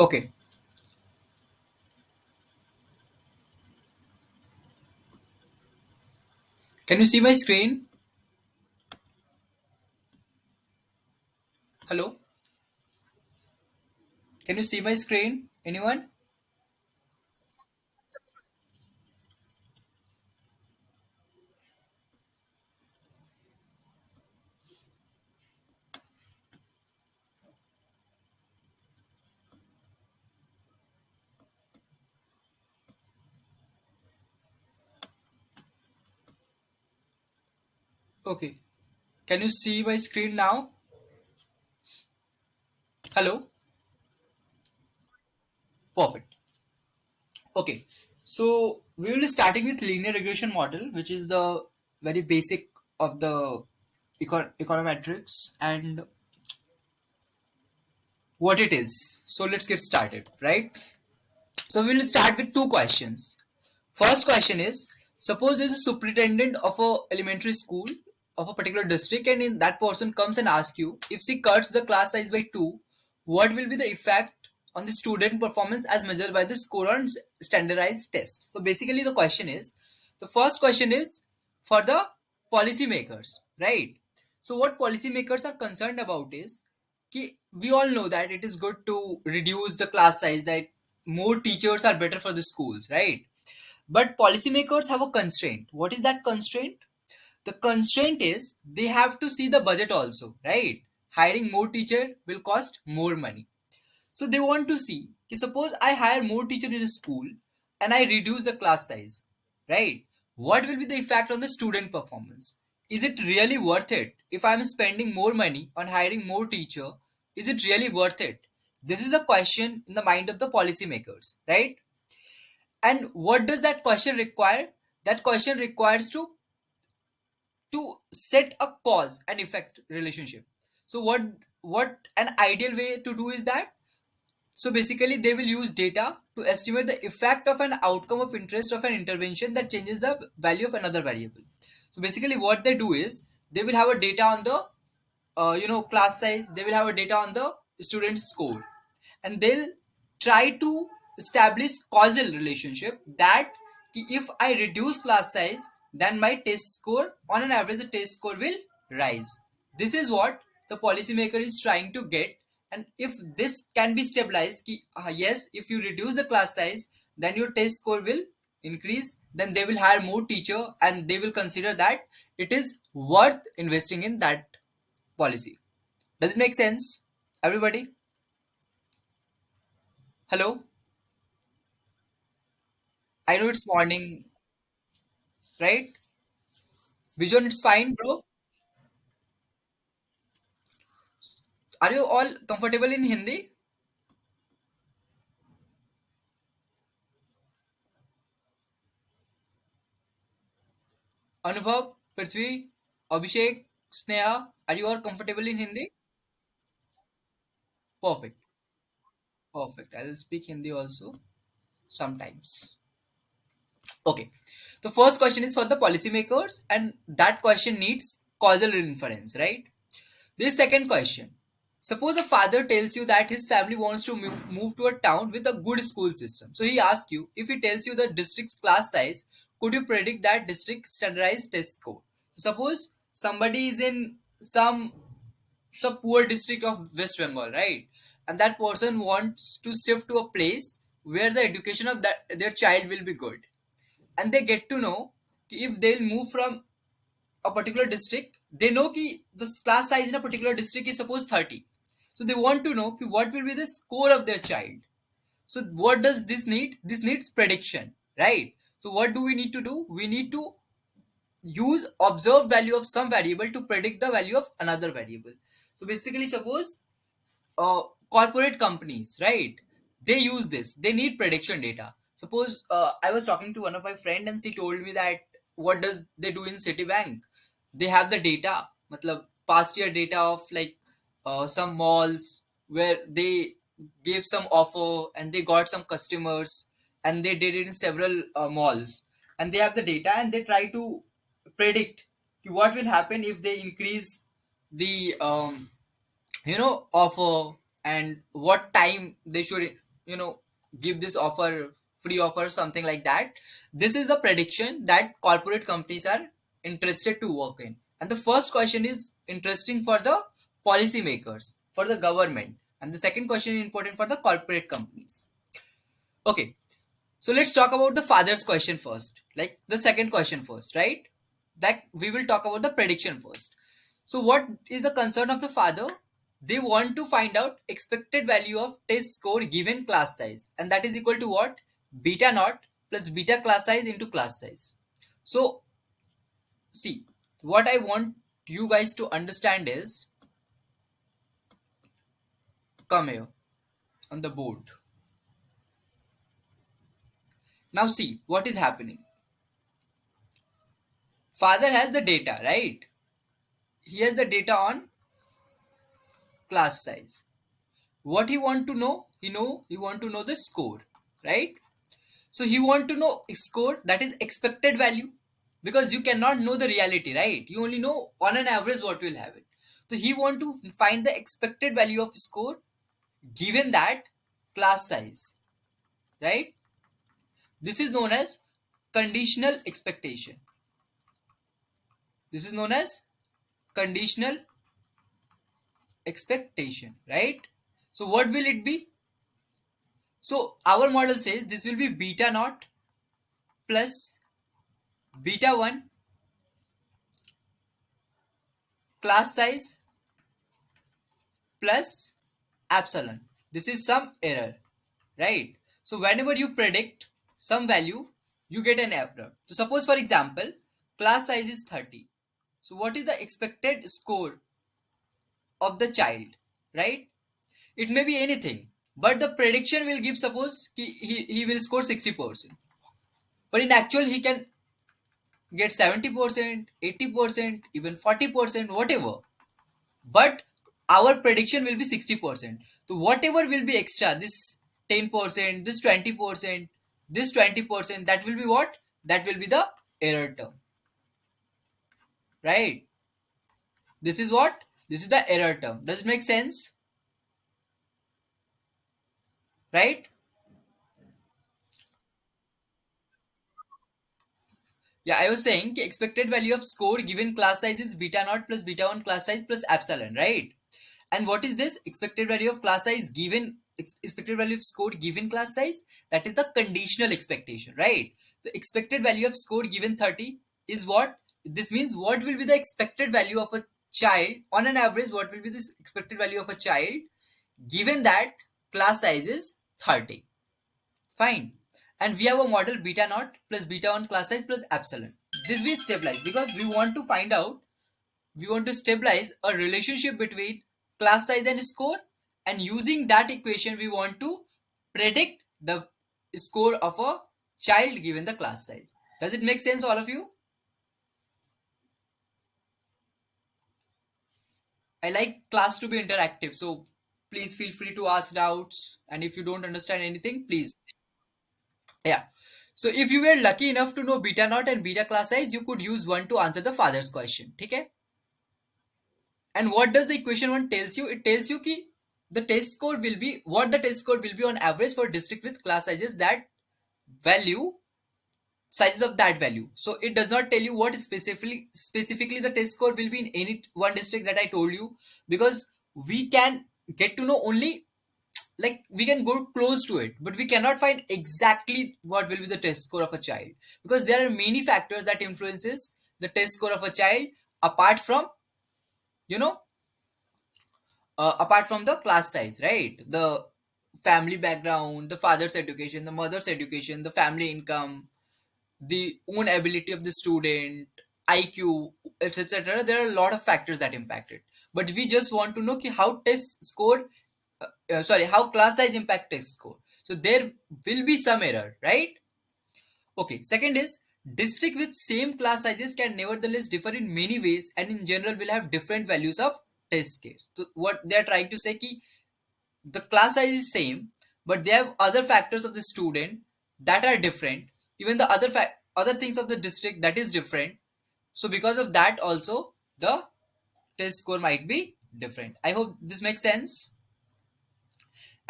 Okay. Can you see my screen? Hello? Can you see my screen? Anyone? Okay. Can you see my screen now? Hello? Perfect. Okay. So we will be starting with linear regression model, which is the very basic of the econometrics and what it is. So let's get started, right? So we will start with two questions. First question is, suppose there's a superintendent of a elementary school of a particular district, and in that person comes and asks you, if she cuts the class size by 2, what will be the effect on the student performance as measured by the score on standardized test? So basically the question is, the first question is for the policymakers, right? So what policymakers are concerned about is we all know that it is good to reduce the class size, that more teachers are better for the schools, right? But policymakers have a constraint. What is that constraint? The constraint is they have to see the budget also, right? Hiring more teacher will cost more money. So they want to see, suppose I hire more teacher in a school and I reduce the class size, right? What will be the effect on the student performance? Is it really worth it? If I'm spending more money on hiring more teacher, is it really worth it? This is a question in the mind of the policymakers, right? And what does that question require? That question requires to set a cause and effect relationship. So what an ideal way to do is that, so basically, they will use data to estimate the effect of an outcome of interest of an intervention that changes the value of another variable. So basically, what they do is they will have a data on the class size. They will have a data on the student's score, and they'll try to establish causal relationship that if I reduce class size, then my test score, on an average, the test score will rise. This is what the policymaker is trying to get. And if this can be stabilized, yes, if you reduce the class size, then your test score will increase, then they will hire more teacher and they will consider that it is worth investing in that policy. Does it make sense, everybody? Hello? I know it's morning, right? Vision, it's fine, bro. Are you all comfortable in Hindi? Anubhav, Prithvi, Abhishek, Sneha, are you all comfortable in Hindi? Perfect. Perfect. I'll speak Hindi also sometimes. Okay. The first question is for the policymakers, and that question needs causal inference, right? This second question. Suppose a father tells you that his family wants to move to a town with a good school system. So he asks you, if he tells you the district's class size, could you predict that district standardized test score? Suppose somebody is in some poor district of West Bengal, right? And that person wants to shift to a place where the education of that their child will be good. And they get to know if they'll move from a particular district, they know ki the class size in a particular district is suppose 30. So they want to know ki what will be the score of their child. So what does this need? This needs prediction, right? So what do we need to do? We need to use observed value of some variable to predict the value of another variable. So basically, suppose uh, corporate companies, right? They use this. They need prediction data. Suppose I was talking to one of my friend and she told me that what does they do in Citibank? They have the data, matlab past year data of like some malls where they gave some offer and they got some customers and they did it in several malls, and they have the data and they try to predict what will happen if they increase the offer, and what time they should. you know, give this offer, free offer, something like that. This is the prediction that corporate companies are interested to work in. And the first question is interesting for the policymakers, for the government, and the second question is important for the corporate companies. Okay, so let's talk about the father's question first, like the second question first, right? That we will talk about the prediction first. So what is the concern of the father? They want to find out expected value of test score given class size, and that is equal to what? Beta naught plus beta class size into class size. So see, what I want you guys to understand is, come here on the board. Now see what is happening. Father has the data, right? He has the data on class size. What he want to know? He want to know the score, right? So he want to know score, that is expected value, because you cannot know the reality, right? You only know on an average what will have it. So he want to find the expected value of score given that class size, right? This is known as conditional expectation. This is known as conditional expectation, right? So what will it be? So our model says this will be beta naught plus beta 1 class size plus epsilon. This is some error, right? So whenever you predict some value, you get an error. So suppose for example, class size is 30. So what is the expected score of the child, right? It may be anything, but the prediction will give, suppose he will score 60%. But in actual, he can get 70%, 80%, even 40%, whatever. But our prediction will be 60%. So whatever will be extra, this 10%, this 20%, this 20%, that will be what? That will be the error term, right? This is what? This is the error term. Does it make sense? Right? Yeah, I was saying the expected value of score given class size is beta naught plus beta 1 class size plus epsilon, right? And what is this expected value of class size given, expected value of score given class size? That is the conditional expectation, right? The expected value of score given 30 is what? This means what will be the expected value of a child on an average? What will be this expected value of a child given that class size is 30? Fine. And we have a model beta naught plus beta 1 class size plus epsilon. This we stabilize because we want to find out, we want to stabilize a relationship between class size and score, and using that equation we want to predict the score of a child given the class size. Does it make sense, all of you? I like class to be interactive, so please feel free to ask doubts, and if you don't understand anything, please. Yeah, so if you were lucky enough to know beta naught and beta class size, you could use one to answer the father's question. Okay. And what does the equation one tells you? It tells you ki the test score will be what the test score will be on average for district with class sizes that value, sizes of that value. So it does not tell you what specifically the test score will be in any one district that I told you, because we can get to know only, like we can go close to it, but we cannot find exactly what will be the test score of a child, because there are many factors that influences the test score of a child apart from, you know, apart from the class size, right? The family background, the father's education, the mother's education, the family income, the own ability of the student, IQ, etc. There are a lot of factors that impact it. But we just want to know ki how test score, how class size impact test score. So there will be some error, right? Okay, second is district with same class sizes can nevertheless differ in many ways and in general will have different values of test scores. So what they are trying to say ki the class size is same, but they have other factors of the student that are different. Even the other things of the district that is different. So because of that also the test score might be different. I hope this makes sense.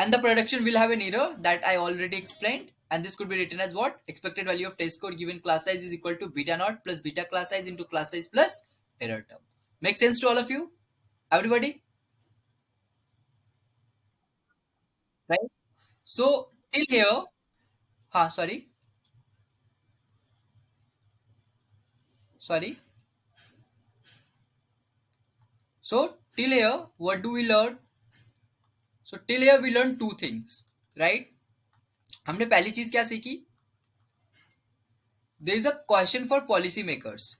And the production will have an error that I already explained. And this could be written as what? Expected value of test score given class size is equal to beta naught plus beta class size into class size plus error term. Make sense to all of you? Everybody? Right? So till here, sorry, sorry. So till here, what do we learn? So till here we learned two things, right? हमने पहली चीज क्या सीखी? There is a question for policy makers.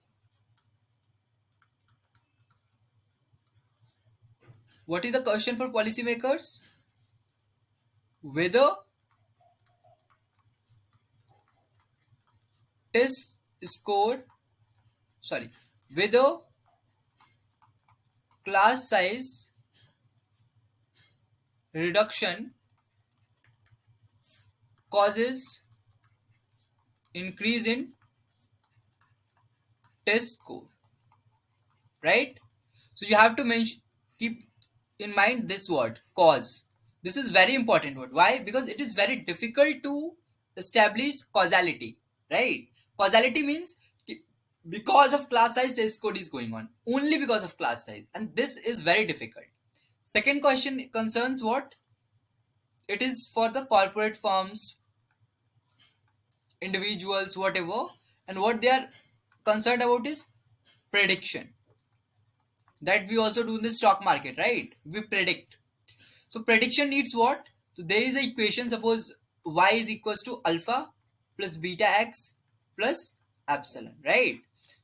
What is the question for policy makers? Whether test score, sorry, whether class size reduction causes increase in test score, right? So you have to mention, keep in mind this word cause. This is very important word. Why? Because it is very difficult to establish causality, right? Causality means because of class size test code is going on, only because of class size, and this is very difficult. Second question concerns what? It is for the corporate firms, individuals, whatever, and what they are concerned about is prediction, that we also do in the stock market, right? We predict. So prediction needs what? So there is an equation, suppose y is equals to alpha plus beta x plus epsilon, right?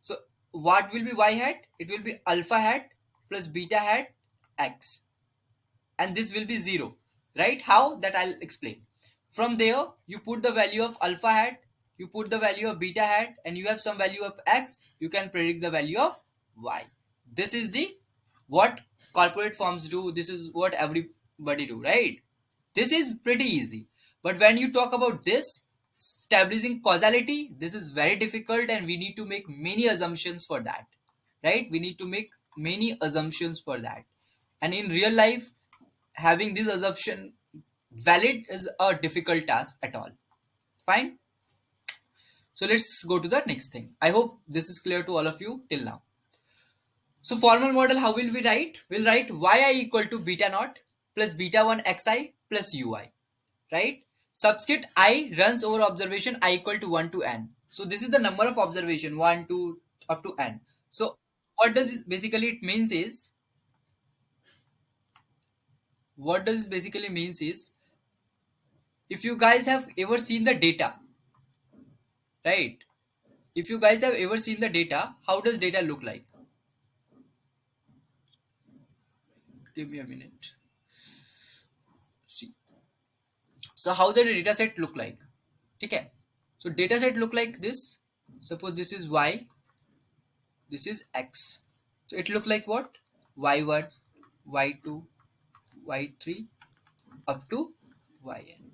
So what will be y hat? It will be alpha hat plus beta hat x, and this will be 0, right? How? That I'll explain. From there you put the value of alpha hat, you put the value of beta hat, and you have some value of x, you can predict the value of y. This is the what corporate firms do, this is what everybody do, right? This is pretty easy. But when you talk about this establishing causality, this is very difficult, and we need to make many assumptions for that, right? We need to make many assumptions for that. And in real life, having this assumption valid is a difficult task at all. Fine. So let's go to the next thing. I hope this is clear to all of you till now. So formal model, how will we write? We'll write yi equal to beta naught plus beta 1 xi plus ui, right? Subscript I runs over observation I equal to 1 to n. So this is the number of observation 1, 2 up to n. So what does it basically it means is, what does it basically means is, if you guys have ever seen the data, right? If you guys have ever seen the data, how does data look like? Give me a minute. See. So how the data set look like? Okay. So data set look like this. Suppose this is y, this is x. So it look like what? y1, y2, y3 up to yn.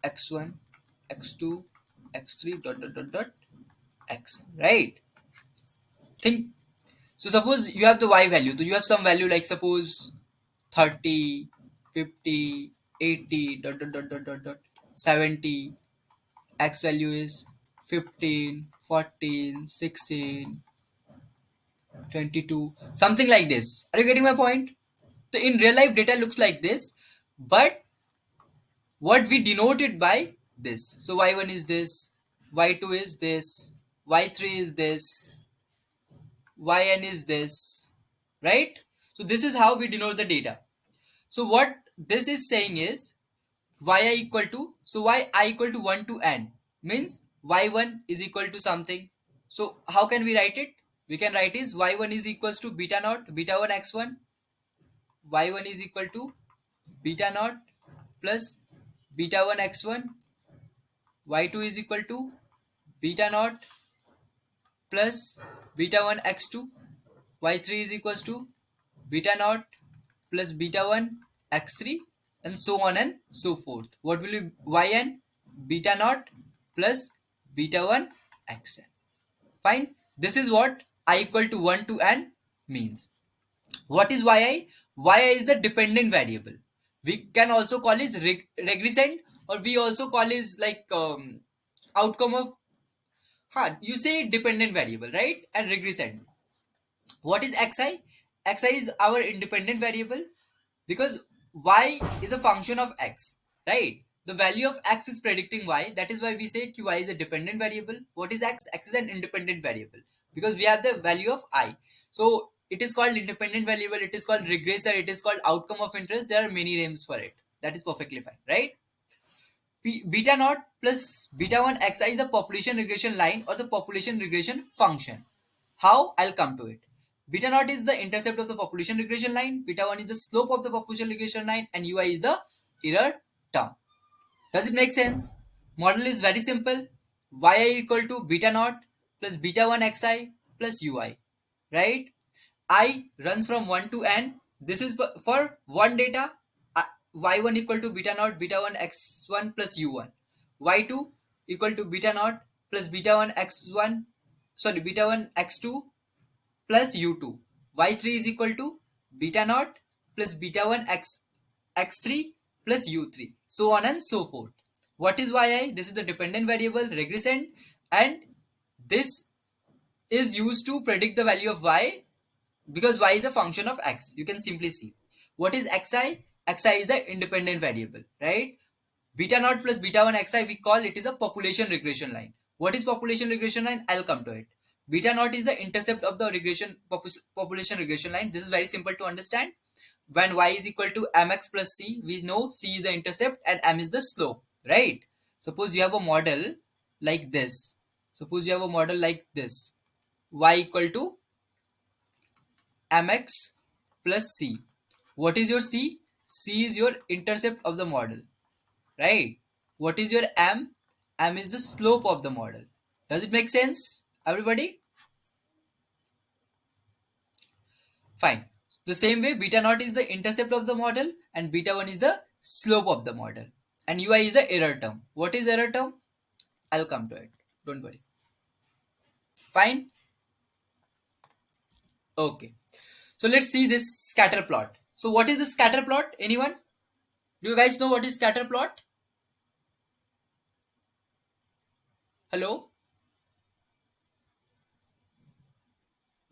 x1, x2, x3 dot dot dot dot xn. Right? Think. So suppose you have the y value. So you have some value like suppose 30, 50, 80 dot dot dot dot dot dot 70. X value is 15, 14, 16, 22, something like this. Are you getting my point? So in real life data looks like this, but what we denote it by this. So y1 is this, y2 is this, y3 is this, yn is this, right? So this is how we denote the data. So what this is saying is yi equal to, so y I equal to 1 to n means y1 is equal to something. So how can we write it? We can write is y1 is equals to beta naught, beta 1 x1, y1 is equal to beta naught plus beta 1 x1, y2 is equal to beta naught plus beta 1 x2, y3 is equals to beta naught plus beta 1 x3, and so on and so forth. What will be yn? Beta naught plus beta 1 xn. Fine. This is what I equal to 1 to n means. What is yi? Yi is the dependent variable. We can also call is regressant, or we also call is like outcome of, you say dependent variable, right? And regressant. What is xi? Xi is our independent variable, because y is a function of x, right? The value of x is predicting y. That is why we say qi is a dependent variable. What is x? X is an independent variable because we have the value of I. So it is called independent variable, it is called regressor, it is called outcome of interest. There are many names for it. That is perfectly fine, right? Beta naught plus beta 1 xi is the population regression line or the population regression function. How? I'll come to it. Beta naught is the intercept of the population regression line, beta 1 is the slope of the population regression line, and ui is the error term. Does it make sense? Model is very simple. Yi equal to beta naught plus beta 1 xi plus ui, right? I runs from 1 to n. This is for one data. Y1 equal to beta naught beta 1 x1 plus u1. Y2 equal to beta naught plus beta 1 x1, sorry, beta 1 x2 plus u2. Y3 is equal to beta naught plus beta 1 x3 plus u3, so on and so forth. What is yi? This is the dependent variable regressant, and this is used to predict the value of y, because y is a function of x. You can simply see. What is xi? Xi is the independent variable, right? Beta naught plus beta 1 xi, we call it is a population regression line. What is population regression line? I'll come to it. Beta naught is the intercept of the population regression line. This is very simple to understand. When y is equal to mx plus c, we know c is the intercept and m is the slope, right? Suppose you have a model like this. Suppose you have a model like this. Y equal to mx plus c. What is your c? C is your intercept of the model, right? What is your m? M is the slope of the model. Does it make sense, everybody? Fine. The same way, beta naught is the intercept of the model and beta 1 is the slope of the model. And ui is the error term. What is error term? I'll come to it. Don't worry. Fine. Okay. So let's see this scatter plot. So what is the scatter plot? Anyone? Do you guys know what is scatter plot? Hello?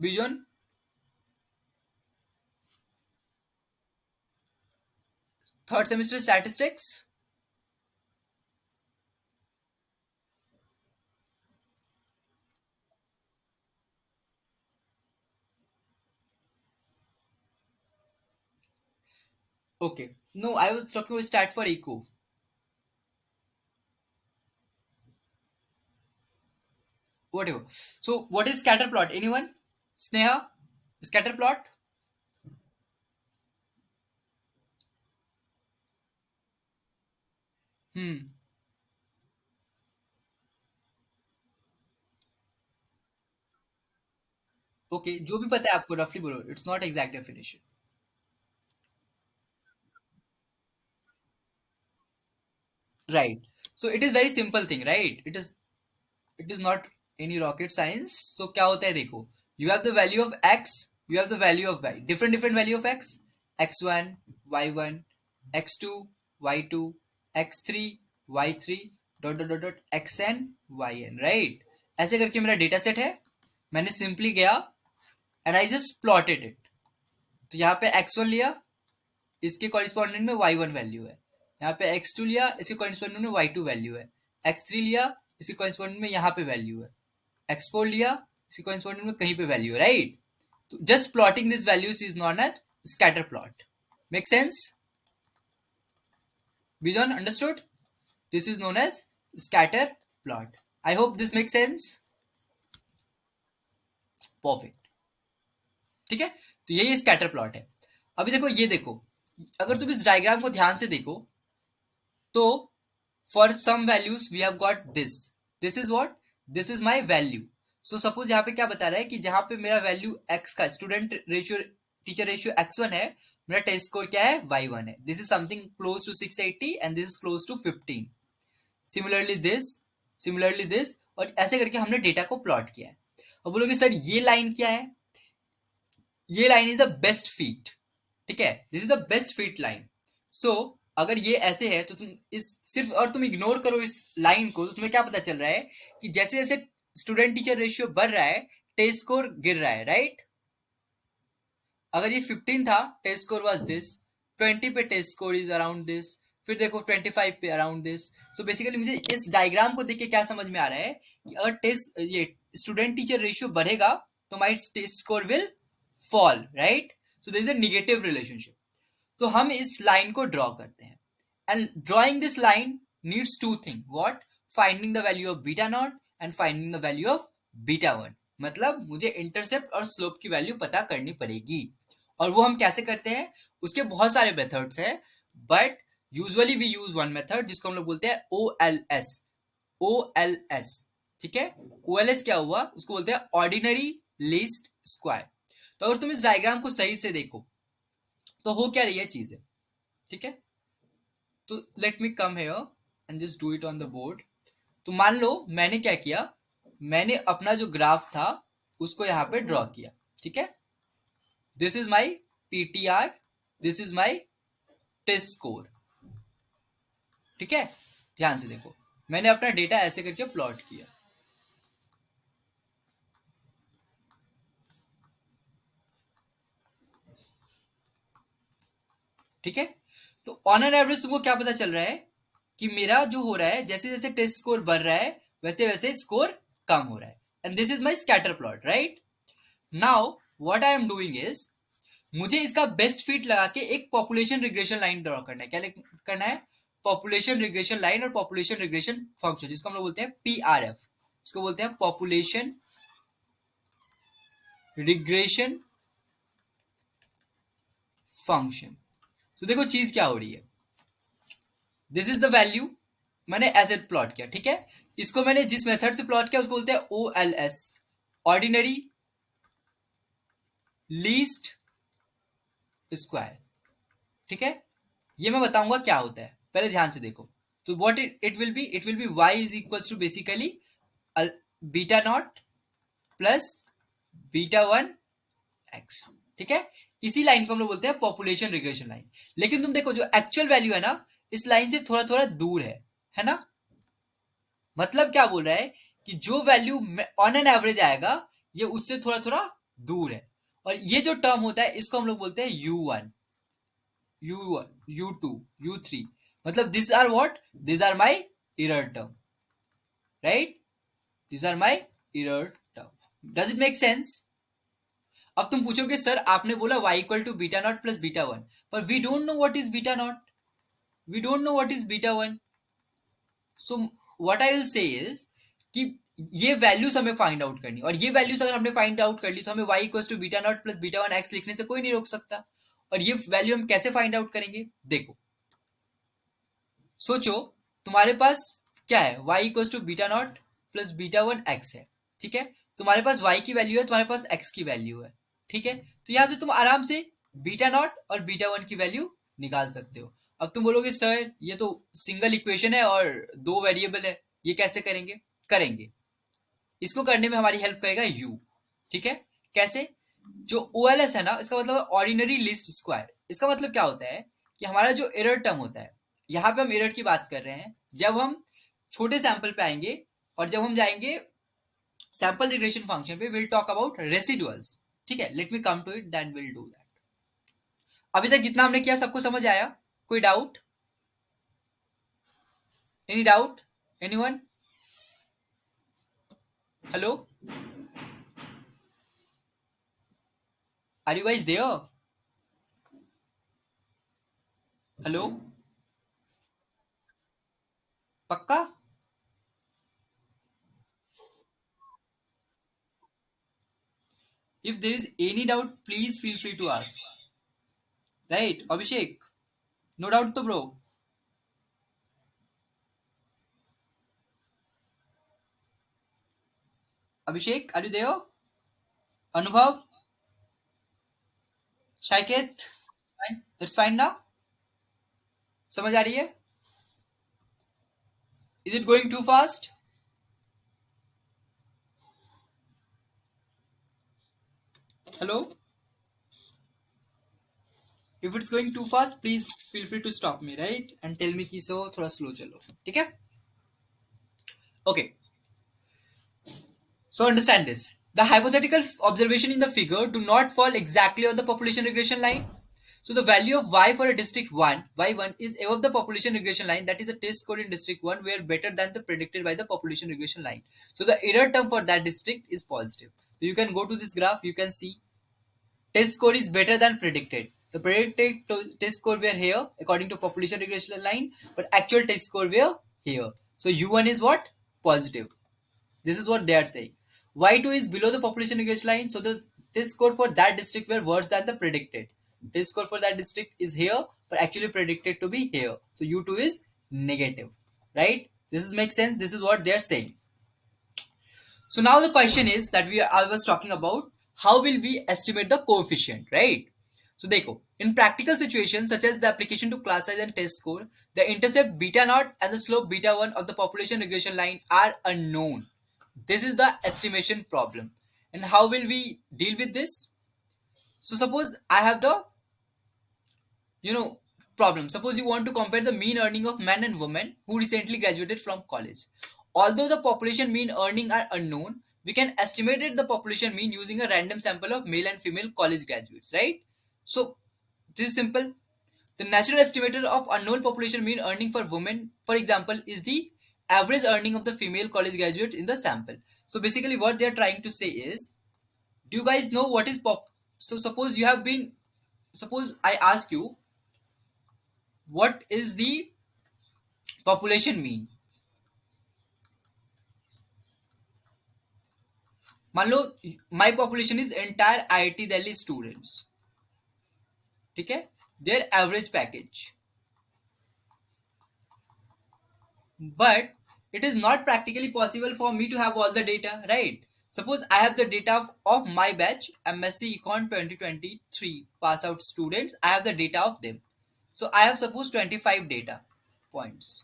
Bijon? Third semester statistics? Okay. No, I was talking about stat for eco. Whatever. So what is scatter plot? Anyone? Sneha? Scatter plot? Hmm. Okay. जो भी पता है आपको roughly बोलो. It's not exact definition. Right. So it is very simple thing, right? It is not any rocket science. So क्या होता है देखो. You have the value of x. You have the value of y. Different value of x. x1, y1, x2, y2, x3, y3, dot xn, yn, right? ऐसे करके मेरा data set है. मैंने simply गया and I just plotted it. तो यहाँ पे x1 लिया, इसके कॉरिस्पॉन्डेंट में y1 वैल्यू है. यहाँ पे x2 लिया, इसके कॉरिस्पॉन्डेंट में y2 वैल्यू है. x3 लिया, इसके कॉरिस्पॉन्डेंट में यहाँ पे वैल्यू है. x4 लिया, इसके कॉरिस्पॉन्डेंट में कहीं पे वैल्यू है, राइट? तो just plotting this values is known as scatter plot. Make sense? Bijan, understood? This is known as scatter plot. I hope this makes sense. Perfect. ठीक है, तो यही स्कैटर प्लॉट है. अभी देखो, ये देखो, अगर तुम इस डायग्राम को ध्यान से देखो तो for some values we have got this. This is what? This is my value. So suppose यहाँ पे क्या बता रहा है कि जहां पे मेरा वैल्यू एक्स का student ratio teacher ratio x1 है, मेरा टेस्ट स्कोर क्या है? y1 है. This is something close to 680 and this is close to 15. Similarly this, similarly this, और ऐसे करके हमने डेटा को प्लॉट किया है. अब बोलोगे सर ये लाइन क्या है? ये line is the best fit. ठीक है, this is the best fit line. So अगर ये ऐसे है तो तुम इस सिर्फ और तुम इग्नोर करो इस लाइन को, तो तुम्हें क्या पता चल रहा है कि जैसे जैसे स्टूडेंट टीचर रेशियो बढ़ रहा है, टेस्ट स्कोर गिर रहा है, राइट? अगर ये 15 था, टेस्ट स्कोर वाज दिस, 20 पे test score is around this, फिर देखो 25 पे अराउंड दिस। सो बेसिकली मुझे इस डायग्राम को देख के क्या समझ में आ रहा है कि अगर टेस्ट ये स्टूडेंट टीचर रेशियो बढ़ेगा तो my test score will fall, right? So this is a negative relationship. तो हम इस लाइन को ड्रॉ करते हैं, and drawing this line needs two thing, what? Finding the value of beta naught and finding the value of beta one. मतलब मुझे intercept और slope की वैल्यू पता करनी पड़ेगी। और वो हम कैसे करते हैं? उसके बहुत सारे मेथड्स हैं, but usually we use one method जिसको हम लोग बोलते हैं O L S. O L S, ठीक है? ओ एल एस क्या हुआ? उसको बोलते हैं ऑर्डिनरी लीस्ट स्क्वायर। तो अगर तुम इस डायग्राम को सही से देखो तो हो क्या रही है चीजें, ठीक है? तो late me come here and just do it on the board. तो मान लो मैंने क्या किया, मैंने अपना जो ग्राफ था उसको यहाँ पे ड्रॉ किया, ठीक है? This is my PTR, this is my test score, ठीक है? ध्यान से देखो, मैंने अपना डेटा ऐसे करके प्लॉट किया, ठीक है? तो ऑन एन एवरेज तुमको क्या पता चल रहा है कि मेरा जो हो रहा है, जैसे जैसे टेस्ट स्कोर बढ़ रहा है वैसे वैसे स्कोर कम हो रहा है, and this is my scatter plot, right? Now what I am doing is, मुझे इसका बेस्ट फिट लगा के एक पॉपुलेशन रिग्रेशन लाइन ड्रॉ करना है। क्या करना है? पॉपुलेशन रिग्रेशन लाइन और पॉपुलेशन रिग्रेशन फंक्शन, जिसको हम लोग बोलते हैं पीआरएफ, इसको बोलते हैं पॉपुलेशन रिग्रेशन फंक्शन। तो देखो चीज क्या हो रही है, दिस इज द वैल्यू, मैंने ऐसे प्लॉट किया, ठीक है? इसको मैंने जिस मेथड से प्लॉट किया उसको बोलते हैं O L S, ordinary least square, ठीक है? ये मैं बताऊंगा क्या होता है, पहले ध्यान से देखो। तो what it will be y is equals to basically beta naught plus beta one x, ठीक है? इसी लाइन को हम लोग बोलते हैं पॉपुलेशन रिग्रेशन लाइन। लेकिन तुम देखो जो एक्चुअल वैल्यू है ना, इस लाइन से थोड़ा थोड़ा दूर है ना? मतलब क्या बोल रहा है कि जो वैल्यू ऑन एन एवरेज आएगा ये उससे थोड़ा थोड़ा दूर है। और ये जो टर्म होता है इसको हम लोग बोलते हैं u1, u1, u2, u3। मतलब this are what, this are my error term, right? This are my error term. Does it make sense? अब तुम पूछोगे सर आपने बोला y equal to beta naught plus beta one, पर we don't know what is beta naught, we don't know what is beta one. So what I will say is कि ये values हमें find out करनी, और ये values अगर हमने find out कर ली तो हमें y equal to beta naught plus beta one x लिखने से कोई नहीं रोक सकता। और ये वैल्यू हम कैसे फाइंड आउट करेंगे? देखो, सोचो, तुम्हारे पास क्या है, y equal to beta naught plus beta one x है, ठीक है? तुम्हारे पास y की वैल्यू है, तुम्हारे पास x की वैल्यू है, ठीक है? तो यहां से तुम आराम से बीटा नॉट और बीटा वन की वैल्यू निकाल सकते हो। अब तुम बोलोगे सर ये तो सिंगल इक्वेशन है और दो वेरिएबल है, ये कैसे करेंगे? करेंगे, इसको करने में हमारी हेल्प करेगा u, ठीक है? कैसे? जो OLS है ना, इसका मतलब है ऑर्डिनरी लिस्ट स्क्वायर। इसका मतलब क्या होता है कि हमारा जो एरर टर्म होता है, यहाँ पे हम एरर की बात कर रहे हैं, जब हम छोटे सैंपल पे आएंगे और जब हम जाएंगे सैंपल रिग्रेशन फंक्शन पे, विल टॉक अबाउट रेसिडुअल्स, ठीक है? Let me come to it, then will do that. अभी तक जितना हमने किया सबको समझ आया? कोई doubt? Any doubt? Anyone? Hello, are you guys there? Hello, पक्का? If there is any doubt, please feel free to ask. Right, Abhishek? No doubt to bro. Abhishek, are you there? Anubhav? Shaiket? Fine. That's fine now? समझ आ रही है? Is it going too fast? Hello? If it's going too fast, please feel free to stop me, right? And tell me कि so थोड़ा slow चलो, ठीक है? Okay. So understand this. The hypothetical observation in the figure do not fall exactly on the population regression line. So the value of y for a district 1, y1 is above the population regression line, that is the test score in district 1 were better than the predicted by the population regression line. So the error term for that district is positive. So you can go to this graph, you can see test score is better than predicted. The predicted test score were here according to population regression line, but actual test score were here. So u1 is what? Positive. This is what they are saying. Y2 is below the population regression line, so the test score for that district were worse than the predicted. Test score for that district is here, but actually predicted to be here. So U2 is negative, right? This is makes sense. This is what they are saying. So now the question is that I was talking about how will we estimate the coefficient, right? So देखो, in practical situations such as the application to class size and test score, the intercept beta naught and the slope beta 1 of the population regression line are unknown. This is the estimation problem. And how will we deal with this? So suppose I have the you know problem. Suppose you want to compare the mean earning of men and women who recently graduated from college. Although the population mean earning are unknown, we can estimate the population mean using a random sample of male and female college graduates, right? So this is simple. The natural estimator of unknown population mean earning for women, for example, is the average earning of the female college graduates in the sample. So basically what they are trying to say is, do you guys know what is pop? So suppose I ask you, what is the population mean? मान लो my population is entire IIT Delhi students, ठीक है, their average package, but it is not practically possible for me to have all the data, right? Suppose I have the data of my batch MSc Econ 2023 pass out students. I have the data of them. So I have suppose 25 data points,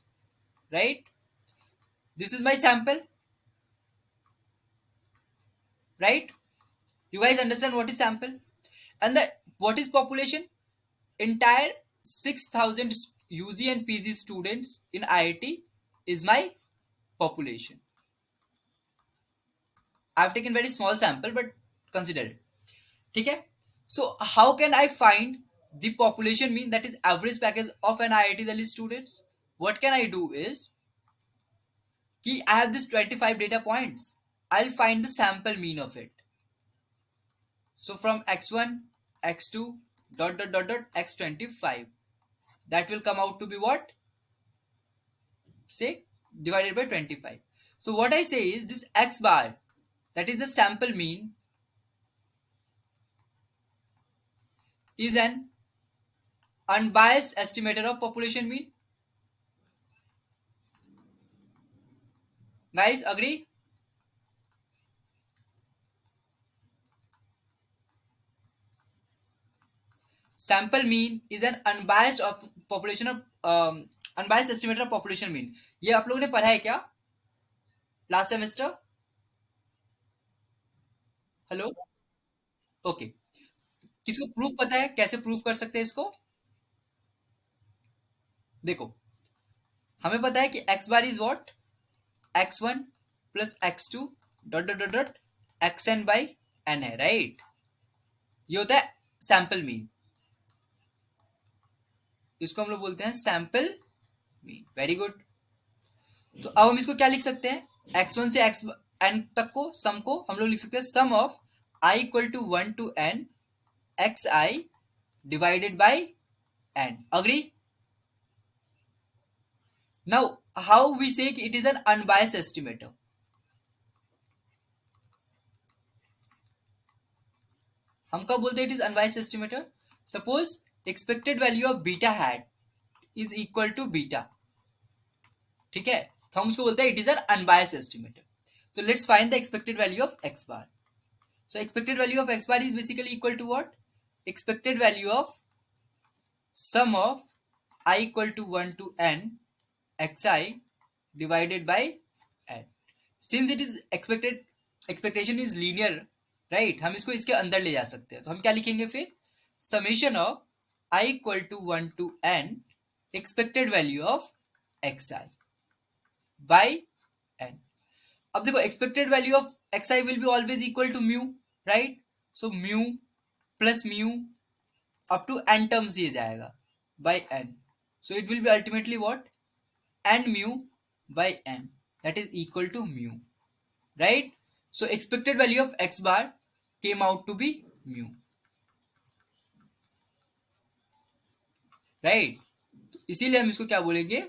right? This is my sample, right? You guys understand what is sample? And the what is population? Entire 6,000 UG and PG students in IIT is my population. I've taken very small sample, but consider it. Okay? So how can I find the population mean, that is average package of an IIT Delhi students? What can I do is, I have this 25 data points. I'll find the sample mean of it. So from x1, x2, x25, that will come out to be what? Say divided by 25. So what I say is this x bar, that is the sample mean, is an unbiased estimator of population mean. Guys, agree? Sample mean is an unbiased of population of unbiased estimator of population mean. ये आप लोगों ने पढ़ा है क्या last semester? Hello, okay. किसको proof पता है, कैसे प्रूफ कर सकते हैं इसको? देखो, हमें पता है कि x bar is what, x1 plus x2 dot dot dot dot xn by n है, राइट? ये होता है सैंपल मीन, इसको हम लोग बोलते हैं सैंपल मीन। Very good. तो अब हम इसको क्या लिख सकते हैं, x1 से x n तक को सम को हम लोग लिख सकते हैं sum of I equal to 1 to n xi divided by n। Agree? Now how we say it is an unbiased estimator? हम कब बोलते हैं it is unbiased estimator? Suppose expected value of beta hat is equal to beta, ठीक है, तो हम उसको बोलते हैं it is an unbiased estimator. तो let's find the expected value of x bar. So expected value of x bar is basically equal to what? Expected value of sum of I equal to 1 to n xi divided by n. Since it is expected, expectation is linear, right? हम इसको इसके अंदर ले जा सकते हैं, तो हम क्या लिखेंगे फिर? Summation of I equal to 1 to n expected value of xi by n. अब देखो expected value of xi will be always equal to mu, right? So mu plus mu up to n terms ये जाएगा by n. So it will be ultimately what? N mu by n, that is equal to mu, right? So expected value of x bar came out to be mu, right? इसीलिए हम इसको क्या बोलेंगे,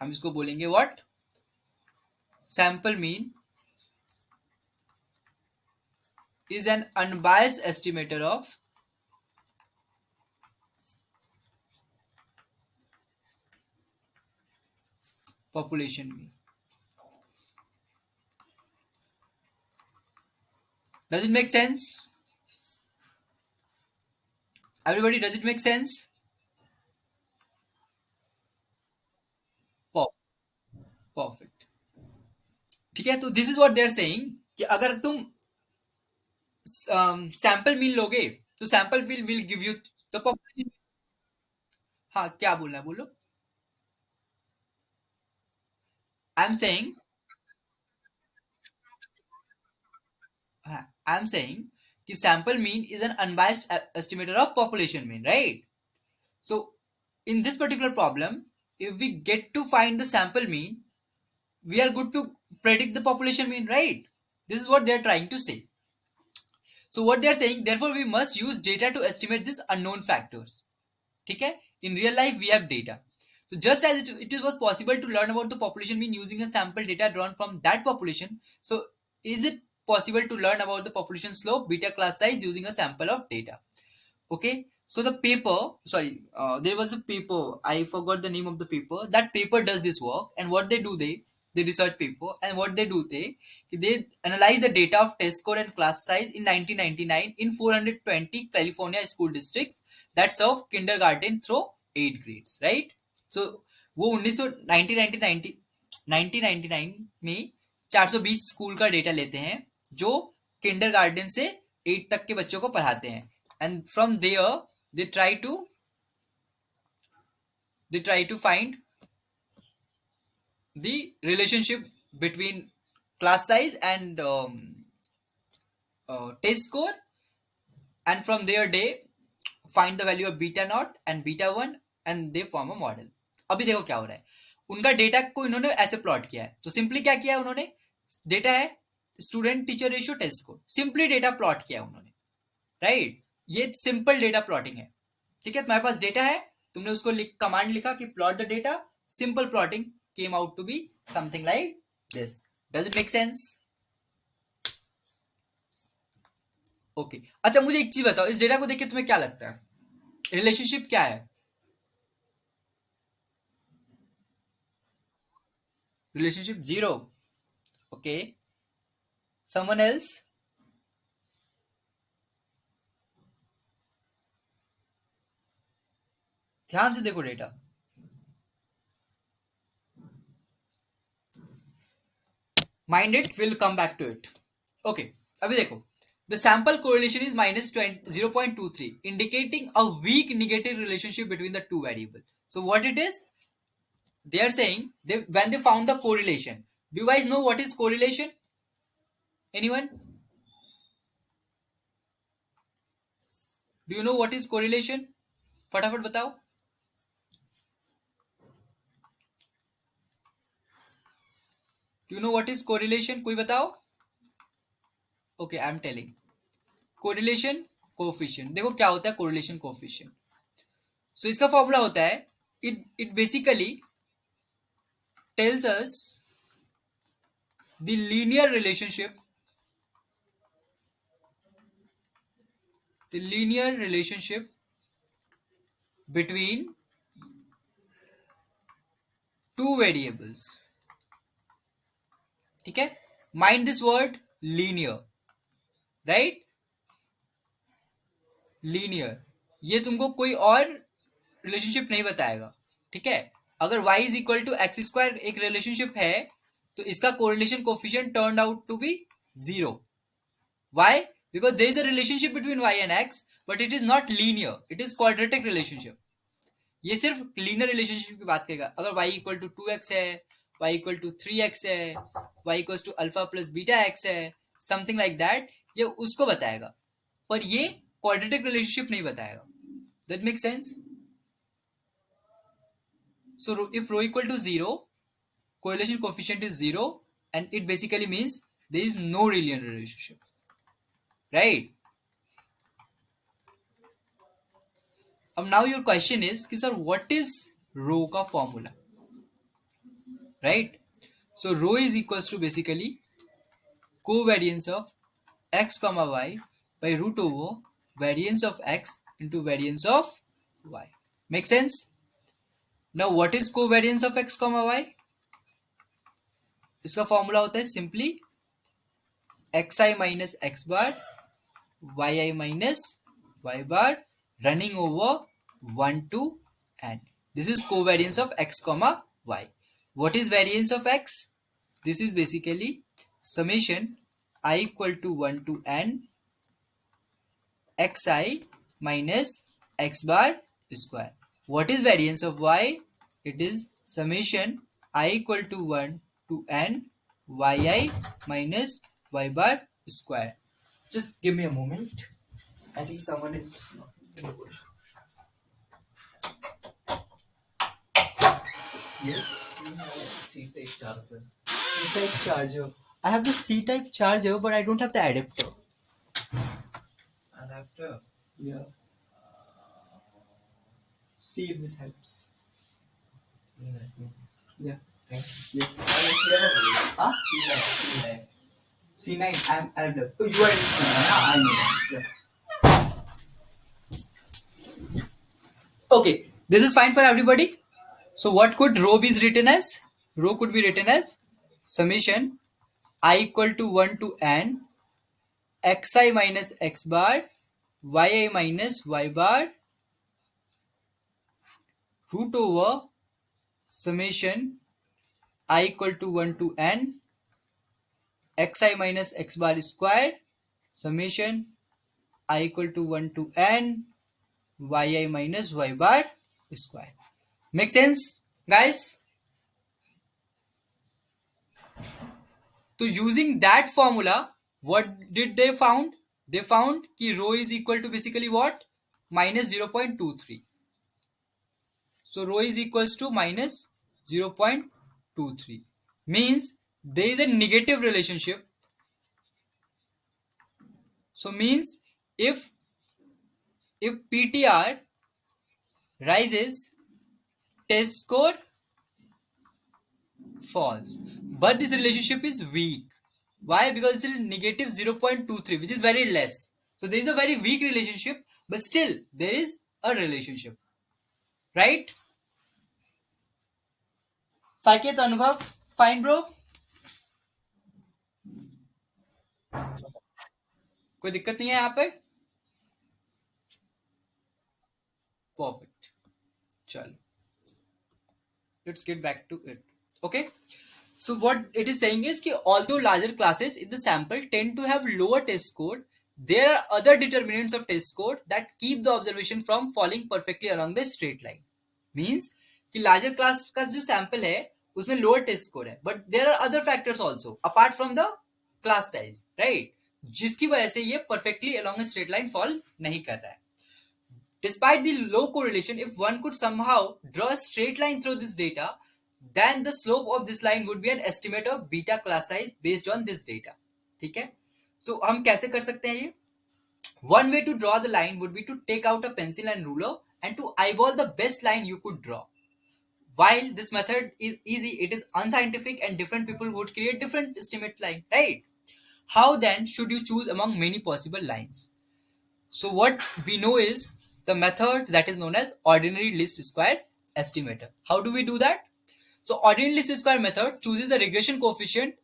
हम इसको बोलेंगे what, sample mean is an unbiased estimator of population mean. Does it make sense? Everybody, does it make sense? Perfect. ठीक है, तो this is what they are saying कि अगर तुम सैंपल मीन लोगे तो sample will give you the population. हाँ, क्या बोलना है बोलो. I am saying, I am saying कि sample mean is an unbiased estimator of population mean, right? So in this particular problem, if we get to find the sample mean, we are good to predict the population mean, right? This is what they are trying to say. So what they are saying, therefore we must use data to estimate these unknown factors. ठीक है? In real life we have data. So just as it was possible to learn about the population mean using a sample data drawn from that population, so is it possible to learn about the population slope, beta class size using a sample of data? Okay, so the paper, sorry, there was a paper, I forgot the name of the paper. That paper does this work, and what they do, they research paper, and what they do, they analyze the data of test score and class size in 1999 in 420 California school districts that serve kindergarten through 8th grades, right? So वो 1999 में 420 school का data लेते हैं जो kindergarten से 8 तक के बच्चों को पढ़ाते हैं, and from there they try to find the relationship between class size and test score, and from there they find the value of beta naught and beta 1 and they form a model. अभी देखो क्या हो रहा है, उनका data को इन्होंने ऐसे प्लॉट किया है. तो सिंपली क्या किया है उन्होंने, डेटा है student teacher ratio test score, simply data plot किया उन्होंने, राइट? ये सिंपल डेटा प्लॉटिंग है. ठीक है, तुम्हारे पास डेटा है, तुमने उसको कमांड लिखा कि plot the data, simple plotting came out to be something like this. Does it make sense? Okay, अच्छा मुझे एक चीज बताओ, इस डेटा को देख के तुम्हें क्या लगता है, रिलेशनशिप क्या है? Relationship zero. Okay, someone else? ध्यान से देखो data. Mind it, will come back to it. Okay, अभी देखो, the sample correlation is minus 0.23, indicating a weak negative relationship between the two variables. So what it is, they are saying when they found the correlation. Do you guys know what is correlation? Anyone? Do you know what is correlation? फटाफट बताओ. Do you know what is correlation? कोई बताओ. Okay, I am telling. Correlation coefficient. देखो क्या होता है correlation coefficient. So इसका formula होता है, it basically tells us the linear relationship between two variables. ठीक है, mind this word linear, right? Linear, ये तुमको कोई और रिलेशनशिप नहीं बताएगा. ठीक है, अगर y is equal to x square एक रिलेशनशिप है तो इसका correlation coefficient turn out to be zero. Why? Because there is a relationship between y and x, but it is not linear, it is quadratic relationship. ये सिर्फ linear relationship की बात करेगा. अगर y इक्वल टू 2x है, y equal to 3x है, y equal to alpha plus beta x है, something like that, ये उसको बताएगा. पर ये क्वाड्रेटिक रिलेशनशिप नहीं बताएगा. That make sense. So if rho equal to 0, correlation coefficient is 0, and it basically means there is no linear relationship, right? Now your question is कि sir what is rho का formula, right? So rho is equals to basically covariance of x comma y by root over variance of x into variance of y. Make sense? Now what is covariance of x comma y? इसका formula होता है simply xi minus x bar yi minus y bar running over 1 to n. This is covariance of x comma y. What is variance of x? This is basically summation I equal to 1 to n xi minus x bar square. What is variance of y? It is summation I equal to 1 to n yi minus y bar square. Just give me a moment. I think someone is in the bush. Yes. C-type charger. C-type charger. I have the C-type charger, but I don't have the adapter. Adapter? Yeah. See if this helps. Yeah. Thank you. Yeah. Huh? C9. C9. I'm adapter. Oh, you are in C9. I know that. Yeah. Okay. This is fine for everybody. So what could rho be written as? Rho could be written as summation I equal to 1 to n xi minus x bar yi minus y bar root over summation I equal to 1 to n xi minus x bar square summation I equal to 1 to n yi minus y bar square. Make sense, guys? So using that formula, what did they found? They found कि rho is equal to basically what? Minus 0.23. So rho is equals to minus 0.23. Means there is a negative relationship. So means if PTR rises, test score falls. But this relationship is weak. Why? Because it is negative 0.23, which is very less. So there is a very weak relationship, but still there is a relationship. Right? Saket, Anubhav, fine bro? कोई दिक्कत नहीं है यहाँ पे? Perfect. चलो. Let's get back to it. Okay? So what it is saying is कि although larger classes in the sample tend to have lower test score, there are other determinants of test score that keep the observation from falling perfectly along the straight line. Means कि larger class का जो sample है उसमें lower test score है, but there are other factors also apart from the class size, right? जिसकी वजह से ये perfectly along a straight line fall नहीं कर रहा है. Despite the low correlation, if one could somehow draw a straight line through this data, then the slope of this line would be an estimate of beta class size based on this data. ठीक है? So हम कैसे कर सकते हैं ये? One way to draw the line would be to take out a pencil and ruler and to eyeball the best line you could draw. While this method is easy, it is unscientific and different people would create different estimate line, right? How then should you choose among many possible lines? So what we know is the method that is known as ordinary least square estimator. How do we do that? So ordinary least square method chooses the regression coefficient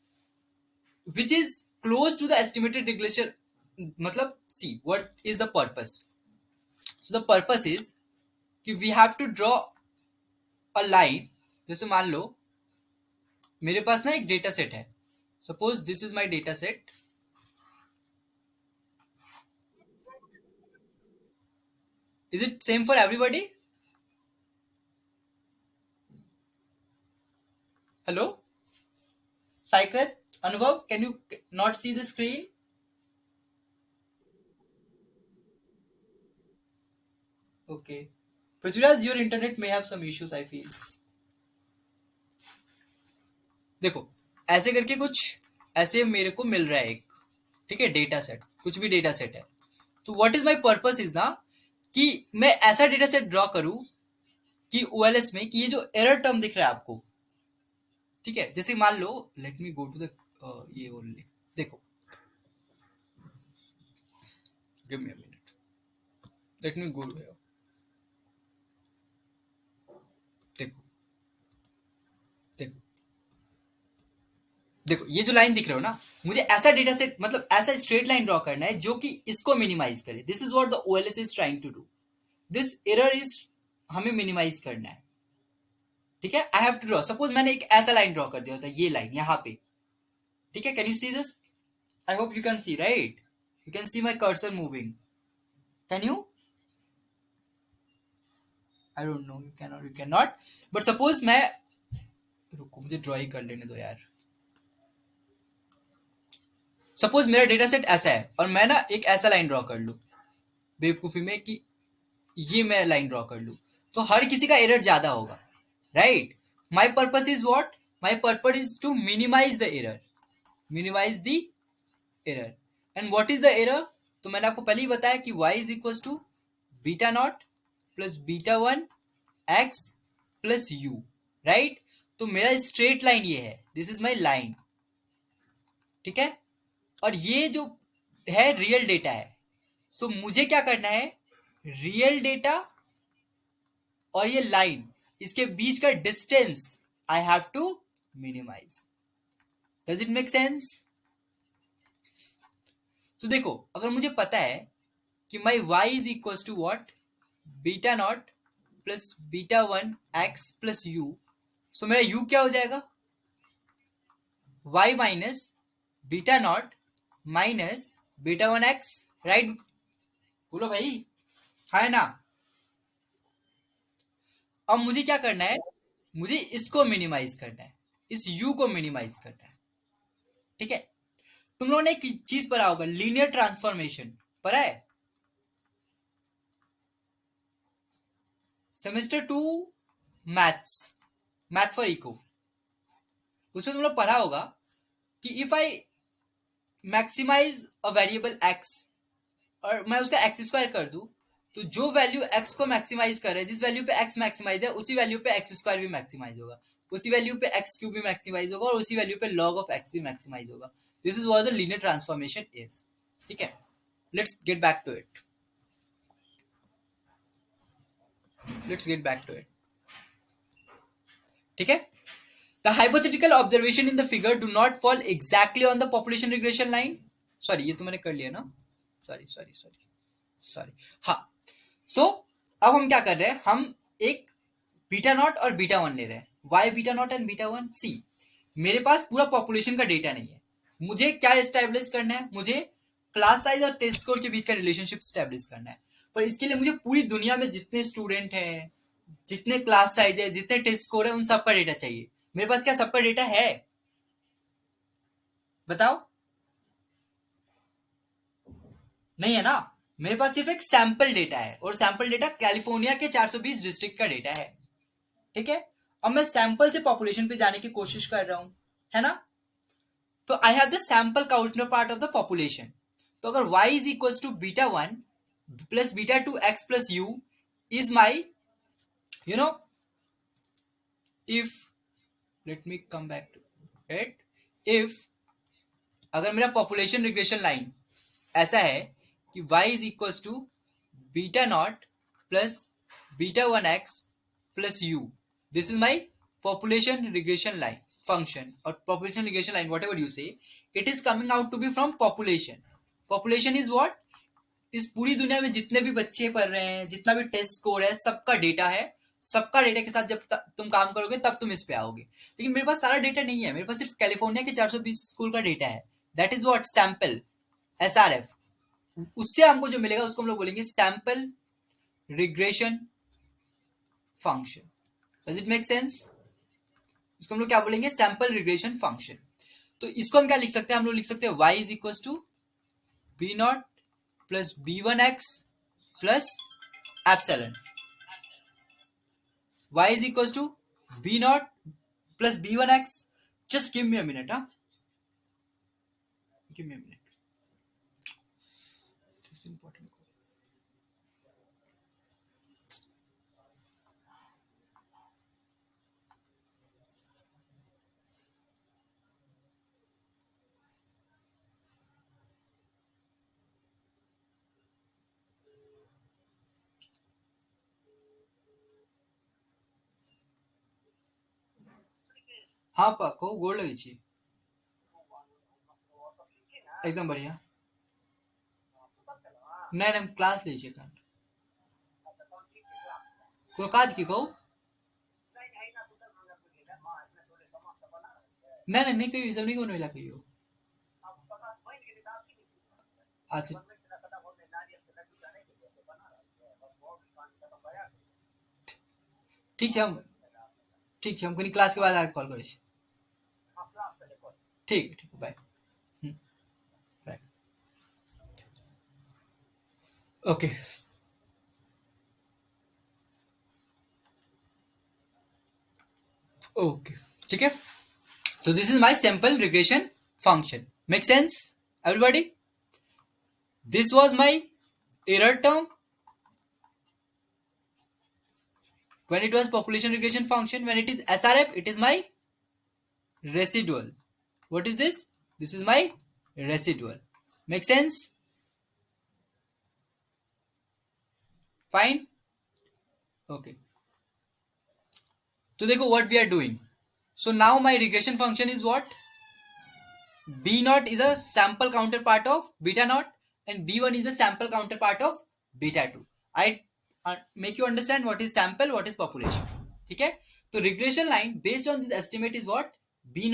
which is close to the estimated regression. मतलब see what is the purpose. So the purpose is कि we have to draw a line. जैसे मान लो मेरे पास ना एक data set है. Suppose this is my data set. Is it same for everybody? Hello? Saikat? Anubhav, can you not see the screen? Okay. Prithviraj, your internet may have some issues, I feel. देखो, ऐसे करके कुछ ऐसे मेरे को मिल रहा है एक, ठीक है, डेटा सेट, कुछ भी डेटा सेट है। तो what is my purpose is ना, कि मैं ऐसा डेटा सेट ड्रॉ करूं कि ओएलएस में, कि ये जो एरर टर्म दिख रहा है आपको, ठीक है, जैसे मान लो, let me go to the ये ओनली, देखो, give me a minute, let me go, देखो, देखो, देखो, ये जो लाइन दिख रहे हो ना, मुझे ऐसा डेटा सेट, मतलब ऐसा स्ट्रेट लाइन ड्रॉ करना है जो कि इसको मिनिमाइज करे। This is what the OLS is trying to do. This error इज हमें मिनिमाइज करना है, ठीक है। I have to draw, suppose मैंने एक ऐसा लाइन ड्रॉ कर दिया होता है, ये लाइन यहाँ पे, ठीक है। Can you see this? I hope you can C, right? You can C my cursor moving, can you? I don't know, you can, you can not, but suppose मैं, रुको मुझे ड्रॉ ही कर लेने दो यार। सपोज मेरा डेटा सेट ऐसा है और मैं ना एक ऐसा लाइन ड्रॉ कर लूं बेवकूफी में, कि ये मैं लाइन ड्रॉ कर लूं, तो हर किसी का एरर ज्यादा होगा, right? My purpose is what? My purpose is to minimise the error, minimise the error. And what is the error? तो मैंने आपको पहले ही बताया कि y is equal to beta naught plus beta one x plus u, right? तो मेरा straight line ये है, दिस इज माई लाइन, ठीक है। और ये जो है रियल डेटा है, सो मुझे क्या करना है, रियल डेटा और ये लाइन, इसके बीच का distance I have to minimize. Does it make sense? तो देखो, अगर मुझे पता है कि my y is equal to what, beta naught plus beta one x plus u, so मेरा u क्या हो जाएगा, y minus beta naught minus beta one x, right? बोलो भाई, है ना? अब मुझे क्या करना है, मुझे इसको मिनिमाइज करना है, इस u को मिनिमाइज करना है, ठीक है। तुम लोगों ने एक चीज पढ़ा होगा, लीनियर ट्रांसफॉर्मेशन, पढ़ा है? Semester two maths, math for eco, उसमें तुम लोग पढ़ा होगा कि if I maximise a variable x और मैं उसका एक्स स्क्वायर कर दूं, तो जो वैल्यू एक्स को मैक्सिमाइज कर रहा है, जिस वैल्यू पे एक्स मैक्सिमाइज है, उसी वैल्यू पे एक्स स्क्वायर भी मैक्सिमाइज होगा, उसी वैल्यू पे एक्स क्यूब भी मैक्सिमाइज होगा, और उसी वैल्यू पे लॉग ऑफ एक्स भी मैक्सिमाइज होगा। This is what the linear transformation is, ठीक है। Let's get back to it, let's get back to it, ठीक है। The hypothetical observation in the figure do not fall exactly on the population regression line. Sorry, ये तो मैंने कर लिया ना, सॉरी सॉरी सॉरी सॉरी, हाँ। सो अब हम क्या कर रहे हैं, हम एक बीटा नॉट और बीटा वन ले रहे हैं। Why beta naught and beta one? See, मेरे पास पूरा पॉपुलेशन का डेटा नहीं है, मुझे क्या एस्टेब्लिश करना है, मुझे क्लास साइज और टेस्ट स्कोर के बीच का रिलेशनशिप एस्टेब्लिश करना है। पर इसके लिए मुझे पूरी दुनिया में जितने स्टूडेंट हैं, जितने क्लास साइज है, जितने टेस्ट स्कोर है, उन सबका डेटा चाहिए। मेरे पास क्या सबका डेटा है? बताओ। नहीं है ना, मेरे पास सिर्फ एक सैंपल डेटा है, और सैंपल डेटा कैलिफोर्निया के 420 डिस्ट्रिक्ट का डेटा है, ठीक है। अब मैं सैंपल से पॉपुलेशन पे जाने की कोशिश कर रहा हूं, है ना। तो I have the sample counter part of the population. तो अगर y is equal to beta one plus beta two x plus u is my, you know, if, let me come back to it, if अगर मेरा population regression line ऐसा है कि y is equal to beta naught plus beta one x plus u, this is my population regression line function. और population regression line, what ever you say, it is coming out to be from population. Population is what? इस पूरी दुनिया में जितने भी बच्चे पढ़ रहे हैं, जितना भी टेस्ट स्कोर है, सबका डेटा है। सबका डेटा के साथ जब तुम काम करोगे तब तुम इस पे आओगे। लेकिन मेरे पास सारा डेटा नहीं है, मेरे पास सिर्फ कैलिफोर्निया के 420 स्कूल का डेटा है। That is what sample, SRF। उससे हमको जो मिलेगा उसको हम लोग बोलेंगे sample regression function. Does it make sense? इसको हम लोग क्या बोलेंगे? Sample regression function. तो इसको हम क्या लिख सकते हैं? हम लोग लिख सकते हैं y is equal to b naught plus b one x plus epsilon. y is equals to b naught plus b1x. Just give me a minute, huh? Give me a minute. This is important. हाँ पाको गोड़ लगी छी एकदम बढ़िया. नहीं नहीं class ली छी कान कोनो काज की कहू. नहीं नहीं नहीं कहियो, ई सब नहीं कोनो मिला कहियो. अच्छा ठीक है हम, ठीक है हम कनी क्लास के बाद आके कॉल करै छी. ठीक है बाय. बाय. ओके ओके ठीक है. So this is my sample regression function. Make sense, everybody? This was my error term when it was population regression function. When it is SRF, it is my residual. What is this? This is my residual. Make sense? Fine. Okay. So देखो what we are doing. So now my regression function is what? B naught is a sample counterpart of beta naught and B1 is a sample counterpart of beta 2. I make you understand what is sample, what is population. ठीक है. तो regression line based on this estimate is what? B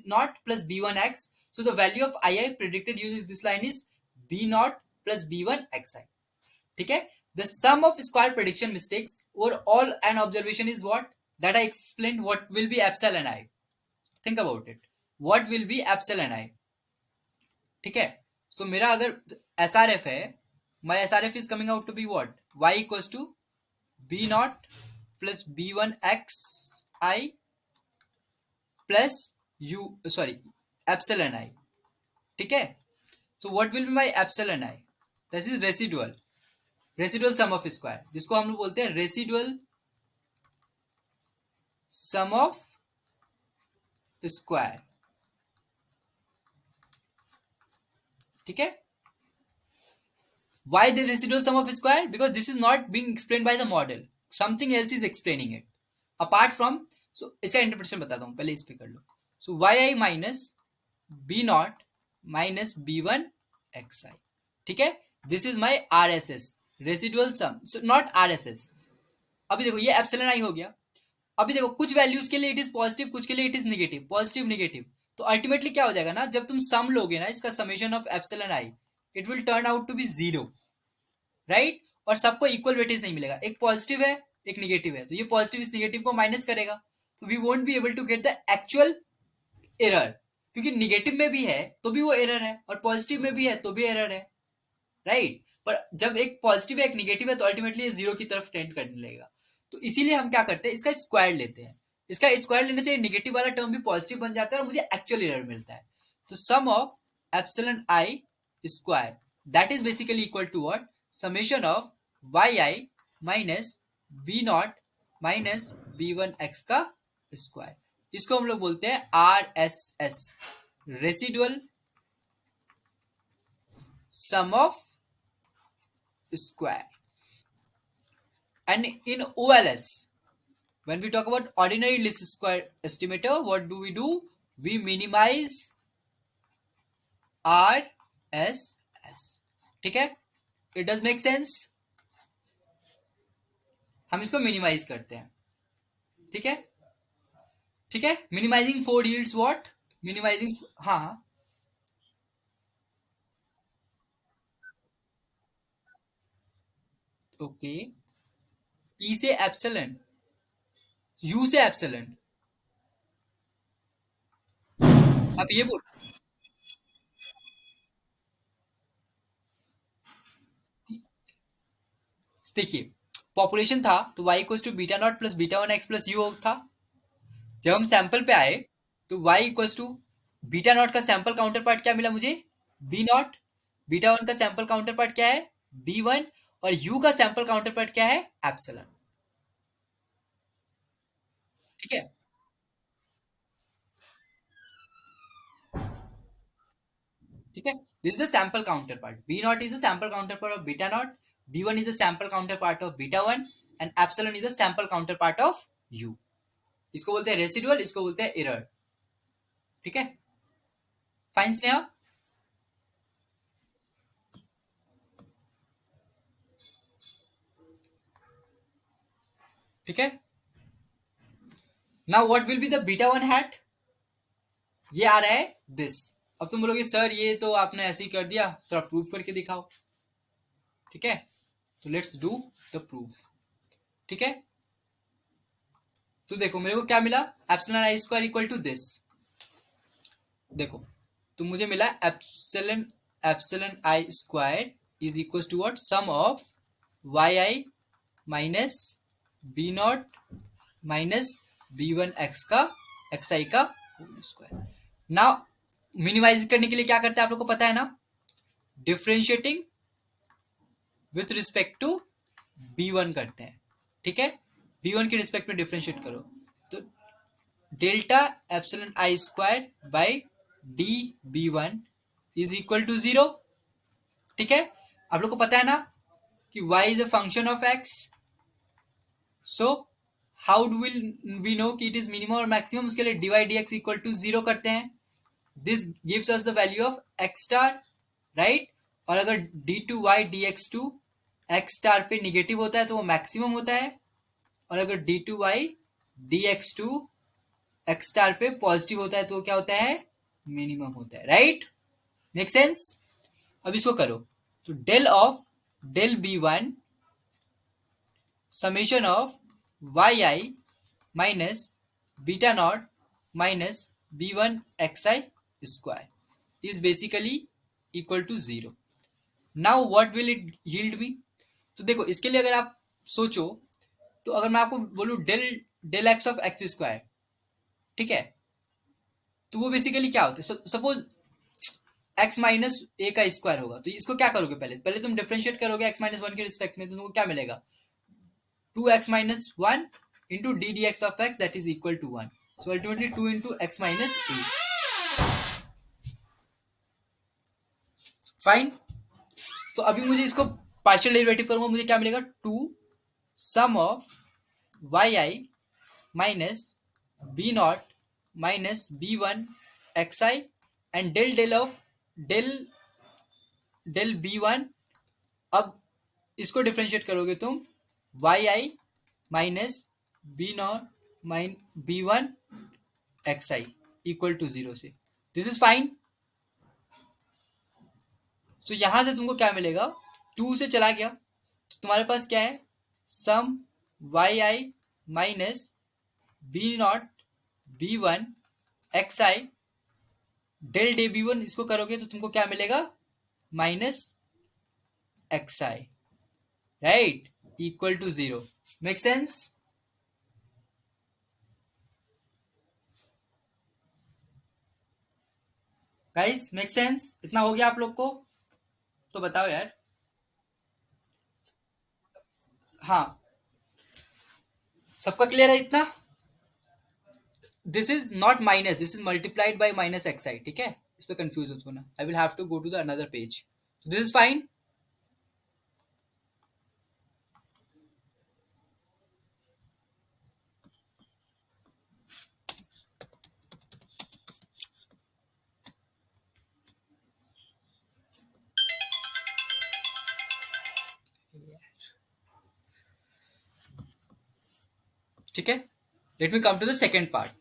naught plus B1 x. So the value of II predicted using this line is B naught plus B1 xi. ठीक है. The sum of square prediction mistakes over all an observation is what? That I explained what will be epsilon I. Think about it. What will be epsilon I? ठीक है. तो मेरा अगर SRF है, my SRF is coming out to be what? Y equals to B naught plus B1 x I plus U, sorry, epsilon I. ठीक है. So what will be my epsilon I? This is residual sum of square, जिसको हम लोग बोलते हैं residual sum of square. ठीक है. Why the residual sum of square? Because this is not being explained by the model. Something else is explaining it. Apart from, so इसका interpretation बताता हूँ, पहले इस पे कर लो. So yi minus b naught minus b1 xi. ठीक है. This is my RSS, residual sum. So not RSS. अभी देखो ये एप्सिलॉन आई हो गया. अभी देखो कुछ वैल्यूज के लिए इट इज पॉजिटिव, कुछ के लिए it is negative. Positive negative. तो अल्टीमेटली क्या हो जाएगा ना, जब तुम सम लोगे ना इसका summation of epsilon i, it will turn out to be 0, right. और सबको इक्वल वेटेज नहीं मिलेगा. एक पॉजिटिव है एक निगेटिव है, तो ये पॉजिटिव इस निगेटिव को माइनस करेगा. तो we won't be able to get the actual error, क्योंकि निगेटिव में भी है तो भी वो एरर है और पॉजिटिव में भी है तो भी एरर है, राइट. पर जब एक पॉजिटिव है एक निगेटिव है तो अल्टीमेटली ये 0 की तरफ टेंड करने लगेगा. तो इसीलिए हम क्या करते हैं, इसका स्क्वायर लेते हैं. इसका स्क्वायर लेने से निगेटिव वाला टर्म भी पॉजिटिव बन जाता है और मुझे एक्चुअल एरर मिलता है. तो sum of epsilon i square, that is basically equal to what? Summation of Y I minus B naught minus B one x का स्क्वायर. इसको हम लोग बोलते हैं R S S, residual sum of square. And in OLS, when we talk about ordinary least square estimator, what do? We minimize RSS. ठीक है. It does make sense. हम इसको मिनिमाइज करते हैं. ठीक है. ठीक है. Minimizing for yields what? Minimizing, हाँ हाँ ओके, पी से एप्सिलॉन, यू से एप्सिलॉन, आप ये बोल, देखिए पॉपुलेशन था तो y equal to beta naught plus beta one x plus u था। जब हम सैंपल पे आए तो y equal to beta naught का सैंपल काउंटर पार्ट क्या मिला मुझे, बी नॉट, बीटा वन का सैंपल काउंटर पार्ट क्या है, बी वन, और u का सैंपल काउंटर पार्ट क्या है, एप्सिलॉन। ठीक है, ठीक है, this is the sample counter part, b naught is the sample counter part of beta naught, b one is the sample counter part of beta one, and epsilon is the sample counter part of u। इसको बोलते हैं residual, इसको बोलते हैं error. ठीक है, fine Sneha. ठीक है, now what will be the beta one hat, ये आ रहा है दिस। अब तुम बोलोगे सर ये तो आपने ऐसे ही कर दिया, थोड़ा प्रूफ करके दिखाओ। ठीक है, तो लेट्स डू द प्रूफ। ठीक है, तो देखो मेरे को क्या मिला, epsilon i square equal to this. देखो तो मुझे मिला epsilon, epsilon i square is equal to what, sum of Y I minus B naught minus B one x का एक्स आई का होल स्क्वायर। नाउ मिनिमाइज करने के लिए क्या करते हैं आप लोग को पता है ना, differentiating with respect to b one करते हैं। ठीक है, बी वन के रिस्पेक्ट में डिफ्रेंशिएट करो तो delta epsilon i square by d b one is equal to zero. ठीक है, आप लोग को पता है ना कि y is a function of x, so how do will we know कि इट इज मिनिमम और मैक्सिमम, उसके लिए dy dx equal to zero करते हैं। This gives us the value of x star, right. और अगर d two y d x two x star पे negative होता है तो वो मैक्सिमम होता है, और अगर d two y d x two x star पे पॉजिटिव होता है तो क्या होता है, मिनिमम होता है, राइट। Make sense. अब इसको करो तो del of del b one summation of Y I minus beta naught minus B one x i square is basically equal to zero. Now what will it yield me, तो देखो इसके लिए अगर आप सोचो, तो अगर मैं आपको बोलूं del del x of x square, ठीक है, तो वो बेसिकली क्या होता है, सपोज एक्स माइनस ए का स्क्वायर होगा, तो इसको क्या करोगे, पहले पहले तुम डिफरेंशिएट करोगे एक्स माइनस वन के रिस्पेक्ट में, तो तुमको क्या मिलेगा, two x minus one into d d x of x that is equal to one, so ultimately two into x minus a. Fine, तो अभी मुझे इसको पार्शियल डेरिवेटिव करूंगा, मुझे क्या मिलेगा, two sum of Y I minus B naught minus B one x i and del del of del del b one. अब इसको डिफ्रेंशिएट करोगे तुम, y I minus B naught minus b one x i equal to zero से, this is fine. तो यहां से तुमको क्या मिलेगा, टू से चला गया तो तुम्हारे पास क्या है, sum y I minus B naught b one x i del d b one, इसको करोगे तो तुमको क्या मिलेगा, minus x i, right, equal to zero. Make sense guys, make sense, इतना हो गया आप लोग को, तो बताओ यार। हाँ, सबका क्लियर है इतना। This is not minus, this is multiplied by minus x i, ठीक है, इस पे कंफ्यूज मत होना, I will have to go to the another page, this is fine. ठीक है, let me come to the second part.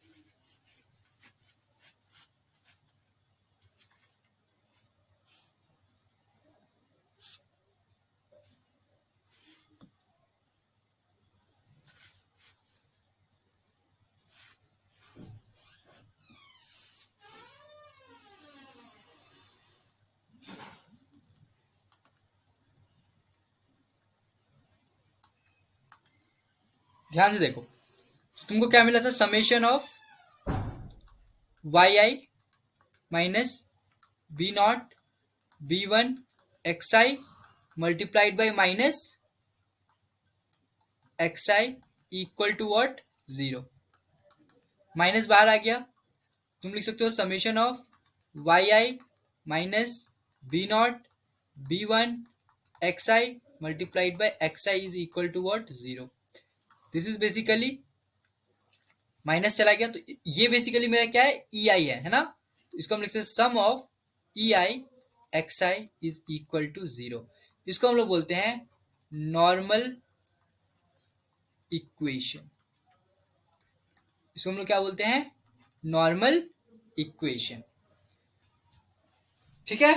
ध्यान से देखो, तुमको क्या मिला था, summation of Y I minus B naught b one x i multiplied by minus x i equal to what, zero. Minus बाहर आ गया, तुम लिख सकते हो summation of Y I minus B naught b one x i multiplied by x i is equal to what, zero. This is basically, minus चला गया तो ये बेसिकली मेरा क्या है, ई आई है ना। तो इसको हम लिख सकते हैं sum of e i x i is equal to zero. इसको हम लोग बोलते हैं नॉर्मल इक्वेशन। इसको हम लोग क्या बोलते हैं, नॉर्मल इक्वेशन। ठीक है,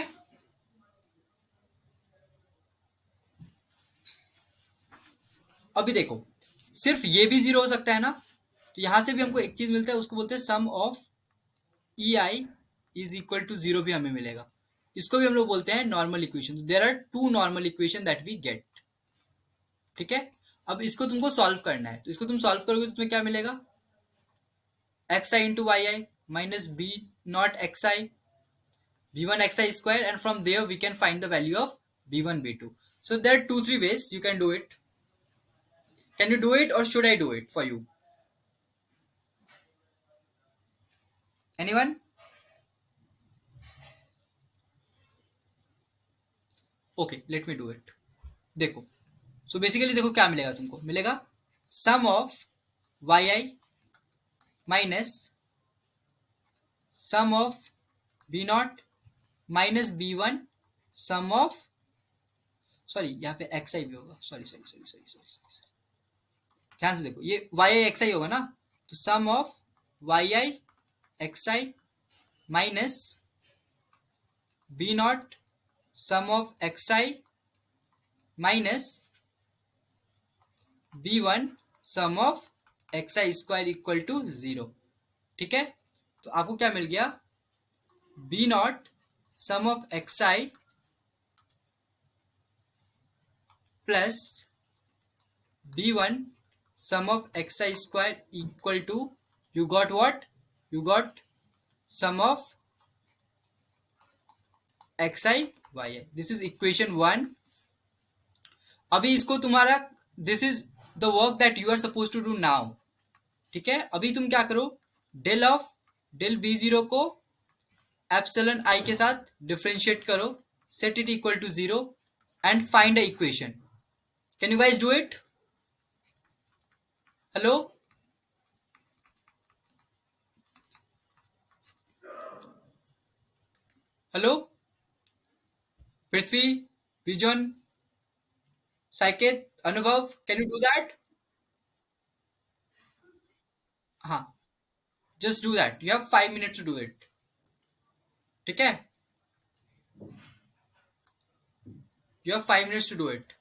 अभी देखो, सिर्फ ये भी जीरो हो सकता है ना, तो यहां से भी हमको एक चीज मिलता है, उसको बोलते हैं sum of e i is equal to zero, भी हमें मिलेगा। इसको भी हम लोग बोलते हैं normal equation. There are two normal equation that we get. ठीक है, अब इसको तुमको सॉल्व करना है, तो इसको तुम सॉल्व करोगे तो तुम्हें क्या मिलेगा, x i into y I minus B naught x i b one x i square, and from there we can find the value of b one b two. So there are two three ways you can do it. Can you do it or should I do it for you? Anyone? Okay, let me do it. देखो, so basically देखो क्या मिलेगा तुमको, मिलेगा sum of yi minus sum of b naught minus b1 sum of, sorry यहाँ पे xi भी होगा, sorry sorry sorry sorry sorry sorry, ध्यान से देखो, ये yi xi होगा ना, तो sum of yi xi minus b naught sum of xi minus B one sum of x i square equal to zero. ठीक है, तो आपको क्या मिल गया, b naught sum of x I plus b one sum of x i square equal to, you got what, you got sum of x i y i. This is equation one. अभी इसको तुम्हारा, this is the work that you are suppose to do now. ठीक है, अभी तुम क्या करो, del of del b zero को एप्सिलॉन आई के साथ डिफरेंशिएट करो, set it equal to zero and find a equation. Can you guys do it? Hello, hello, Prithvi, Vijan, Saiket, Anubhav, can you do that? हाँ, just do that, you have 5 minutes to do it. ठीक है, you have 5 minutes to do it.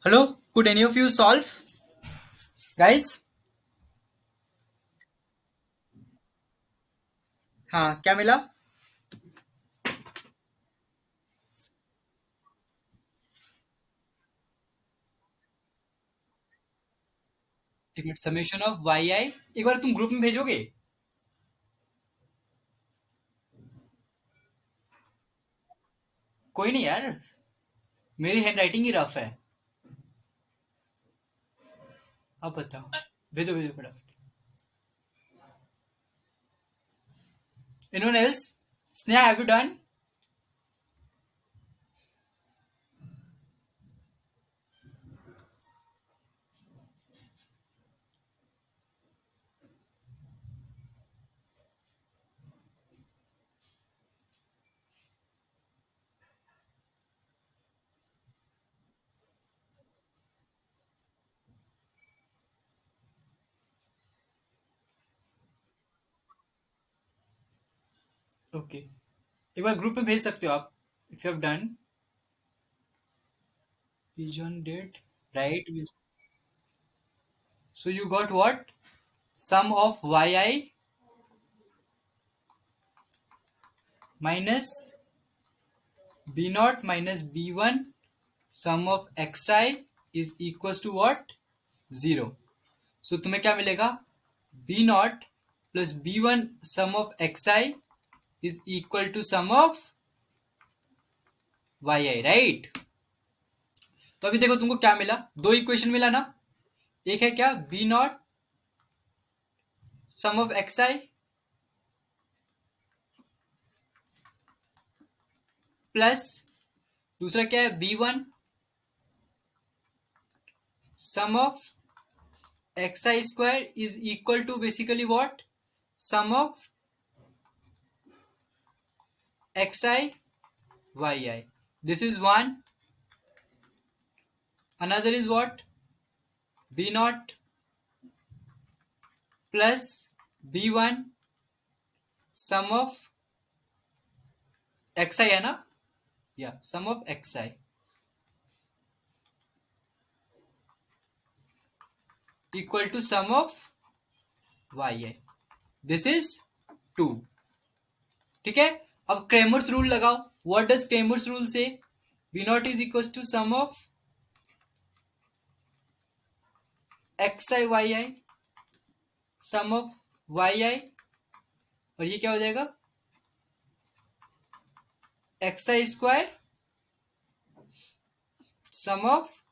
Hello, could any of you solve, guys? हाँ, क्या मिला? एक minute, summation of Y आई एक बार तुम group में भेजोगे? कोई नहीं यार, मेरी हैंड राइटिंग ही रफ है। अब बताओ, भेजो भेजो फटाफट। Anyone else? Sneha, have you done? Okay, एक बार ग्रुप में भेज सकते हो आप, if you have done. Pigeon did right. So you got what? Sum of yi minus b naught minus b1 sum of xi is equals to what? 0. So तुम्हें क्या मिलेगा? b naught plus b1 sum of xi is equal to sum of yi, right? तो अभी देखो तुमको क्या मिला, दो इक्वेशन मिला ना। एक है क्या, b naught sum of xi, plus दूसरा क्या है, b1 sum of xi square is equal to basically what? Sum of xi yi. This is one. Another is what? B naught plus b1 sum of xi है ना? Yeah, sum of xi equal to sum of yi. This is 2. ठीक है, अब Cramer's rule लगाओ. What does Cramer's rule say? B naught is equals to sum of xi yi sum of yi, और ये क्या हो जाएगा, xi square sum of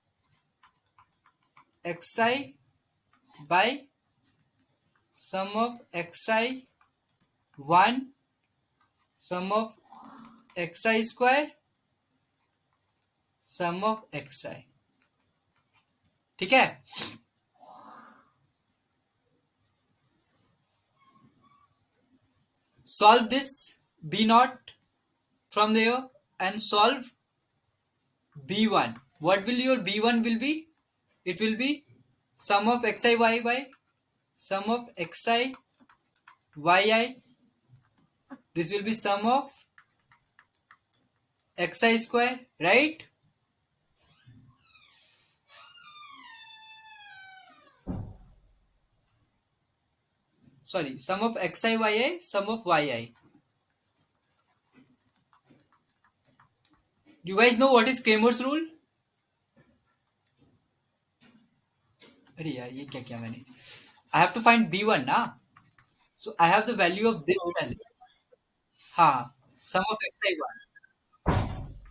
xi by sum of xi 1 sum of xi square sum of xi. ठीक है, solve this b naught from there and solve b1. What will your b1 will be? It will be sum of xi y by sum of xi yi. This will be sum of xi square, right? Sorry, sum of xi yi sum of yi. You guys know what is Cramer's rule? अरे यार ये क्या किया मैंने, I have to find b1 ना, so I have the value of this value. हाँ, sum of xi1.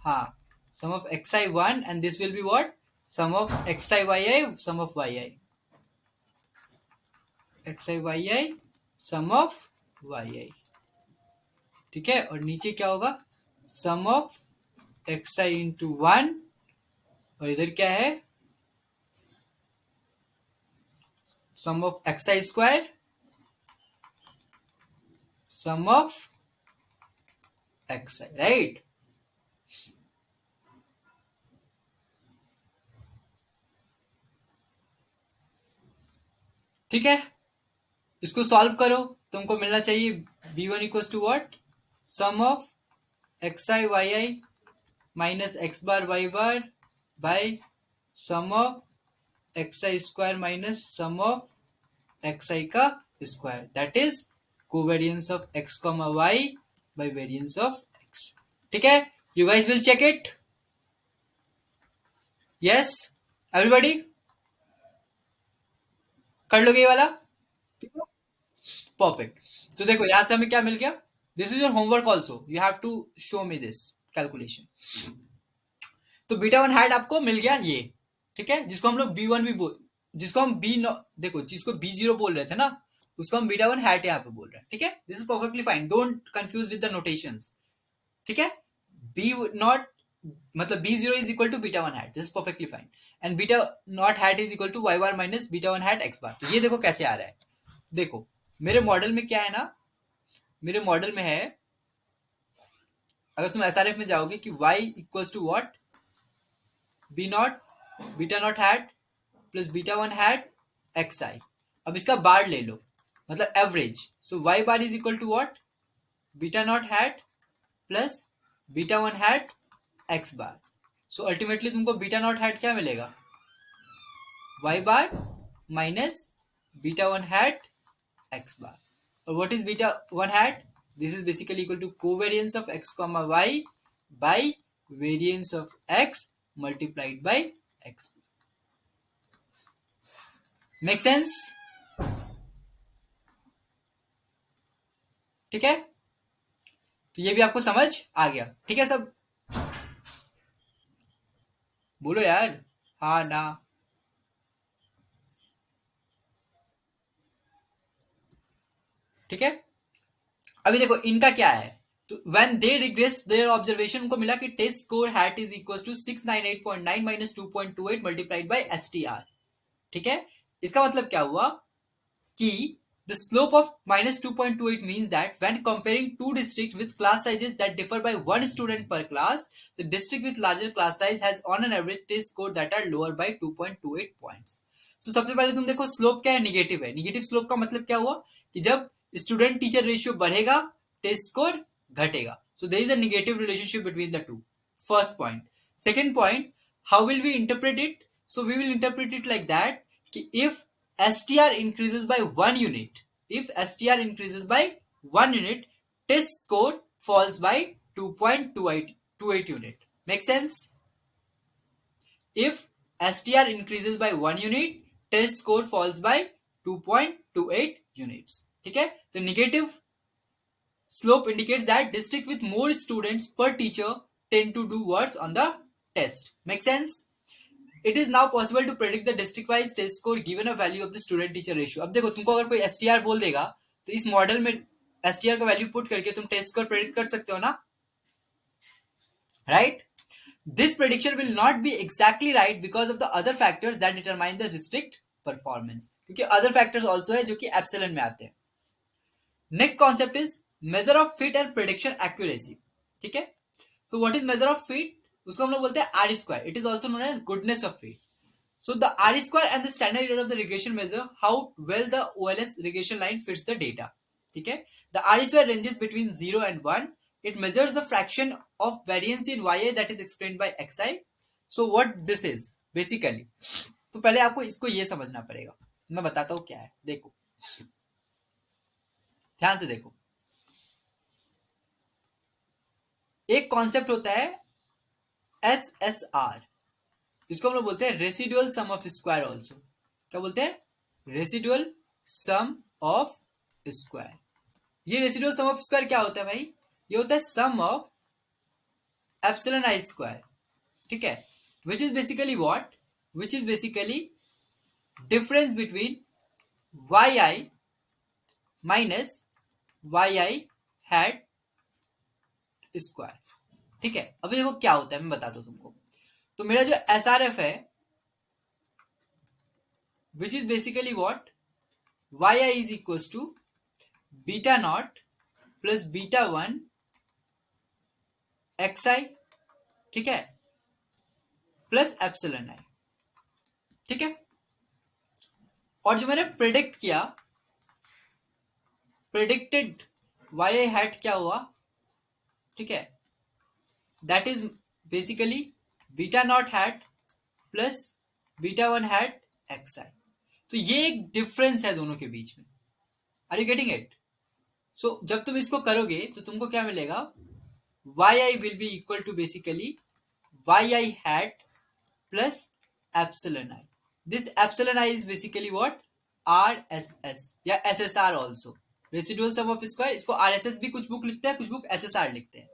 हाँ, sum of xi1 and this will be what? Sum of xi yi sum of yi. xi yi sum of yi. ठीक है, और नीचे क्या होगा, सम of xi into 1, और इधर क्या है, sum of xi square sum of xi, right? ठीक है, इसको सॉल्व करो, तुमको मिलना चाहिए b1 equals to what, sum of xi yi minus x bar y bar by sum of x i square minus sum of x आई का square, that is covariance of x comma y by variance of x. ठीक है, you guys will check it. Yes, everybody कर लोगे ये वाला. Perfect. तो देखो यहां से हमें क्या मिल गया. This is your homework also, you have to show me this calculation. तो बीटा वन हैट आपको मिल गया ये. ठीक है, जिसको हम लोग बी वन भी बोल, जिसको हम बी देखो जिसको बी जीरो बोल रहे थे ना, उसको हम बीटा वन हैट यहाँ पे बोल रहे हैं. ठीक है, this is perfectly fine, don't confuse with the notations. ठीक है, बी नॉट मतलब b zero is equal to beta one hat, this is perfectly fine. And beta naught hat is equal to y bar minus beta one hat x bar. तो ये देखो कैसे आ रहा है. देखो मेरे मॉडल में क्या है ना, मेरे मॉडल में है, अगर तुम एसआरएफ में जाओगे कि y equals to what, b naught beta naught hat plus beta one hat x i. अब इसका बार ले लो, मतलब average. So y bar is equal to what, beta naught hat plus beta one hat x bar. So ultimately तुमको beta naught hat क्या मिलेगा, y bar minus beta one hat x bar. और what is beta 1 hat? This is basically equal to covariance of x comma y by variance of x multiplied by x. Make sense? ठीक है, तो ये भी आपको समझ आ गया. ठीक है सब, बोलो यार हाँ ना. ठीक है, अभी देखो इनका क्या है. तो when they regress their observation, उनको मिला कि test score hat is equal to 698.9 minus 2.28 multiplied by S T R. ठीक है, इसका मतलब क्या हुआ कि the slope of minus 2.28 means that when comparing two districts with class sizes that differ by one student per class, the district with larger class size has on an average test score that are lower by 2.28 points. So सबसे पहले तुम देखो slope क्या है, negative है. Negative slope का मतलब क्या हुआ कि जब स्टूडेंट टीचर रेशियो बढ़ेगा टेस्ट स्कोर घटेगा. So there is a negative relationship between the two. First point. Second point, how will we interpret it. So we will interpret it like that कि if STR increases by 1 unit, if STR increases by 1 unit, test score falls by 2.28 unit. Make sense? If STR increases by 1 unit, test score falls by 2.28 units. ठीक है, तो negative slope indicates that district with more students per teacher tend to do worse on the test. Make sense? It is now possible to predict the district wise test score given a value of the student teacher ratio. अब देखो तुमको अगर कोई STR बोल देगा तो इस model में STR का वैल्यू पुट करके तुम टेस्ट स्कोर प्रेडिक्ट कर सकते हो ना, right. This prediction will not be exactly right because of the other factors that determine the district performance, क्योंकि अदर फैक्टर्स ऑल्सो है जो कि एप्सिलॉन में आते हैं. Next concept is measure of fit and prediction accuracy. ठीक है, तो what is measure of fit, उसको हम लोग बोलते हैं R square. It is also known as goodness of fit. So the R square and the standard error of the regression measure how well the OLS regression line fits the data. ठीक है, the R square ranges between 0 and 1. It measures the fraction of variance in yi that is explained by xi. So what this is basically, तो पहले आपको इसको ये समझना पड़ेगा. मैं बताता हूँ क्या है. देखो ध्यान से देखो, एक कॉन्सेप्ट होता है SSR, इसको हम लोग बोलते हैं residual sum of square. Also क्या बोलते हैं, रेसिडुअल सम ऑफ स्क्वायर. ये रेसिडुअल सम ऑफ स्क्वायर क्या होता है भाई, ये होता है sum of epsilon i square. ठीक है, which is basically what, which is basically difference between y I minus y i hat square. ठीक है, अभी देखो क्या होता है, मैं बताता हूं तुमको. तो मेरा जो SRF है which is basically what, yi is equals to beta naught plus beta 1 xi. ठीक है, प्लस एप्सिलॉन आई. ठीक है, और जो मैंने प्रेडिक्ट किया, प्रेडिक्टेड yi हैट क्या हुआ. ठीक है, that is basically beta naught hat plus beta one hat x i. तो ये एक डिफरेंस है दोनों के बीच में। Are you getting it? So जब तुम इसको करोगे तो तुमको क्या मिलेगा, y i will be equal to basically y i hat plus epsilon I. This epsilon I is basically what? RSS या SSR also. Residual sum of square, इसको RSS भी कुछ बुक लिखते हैं, कुछ बुक SSR लिखते हैं,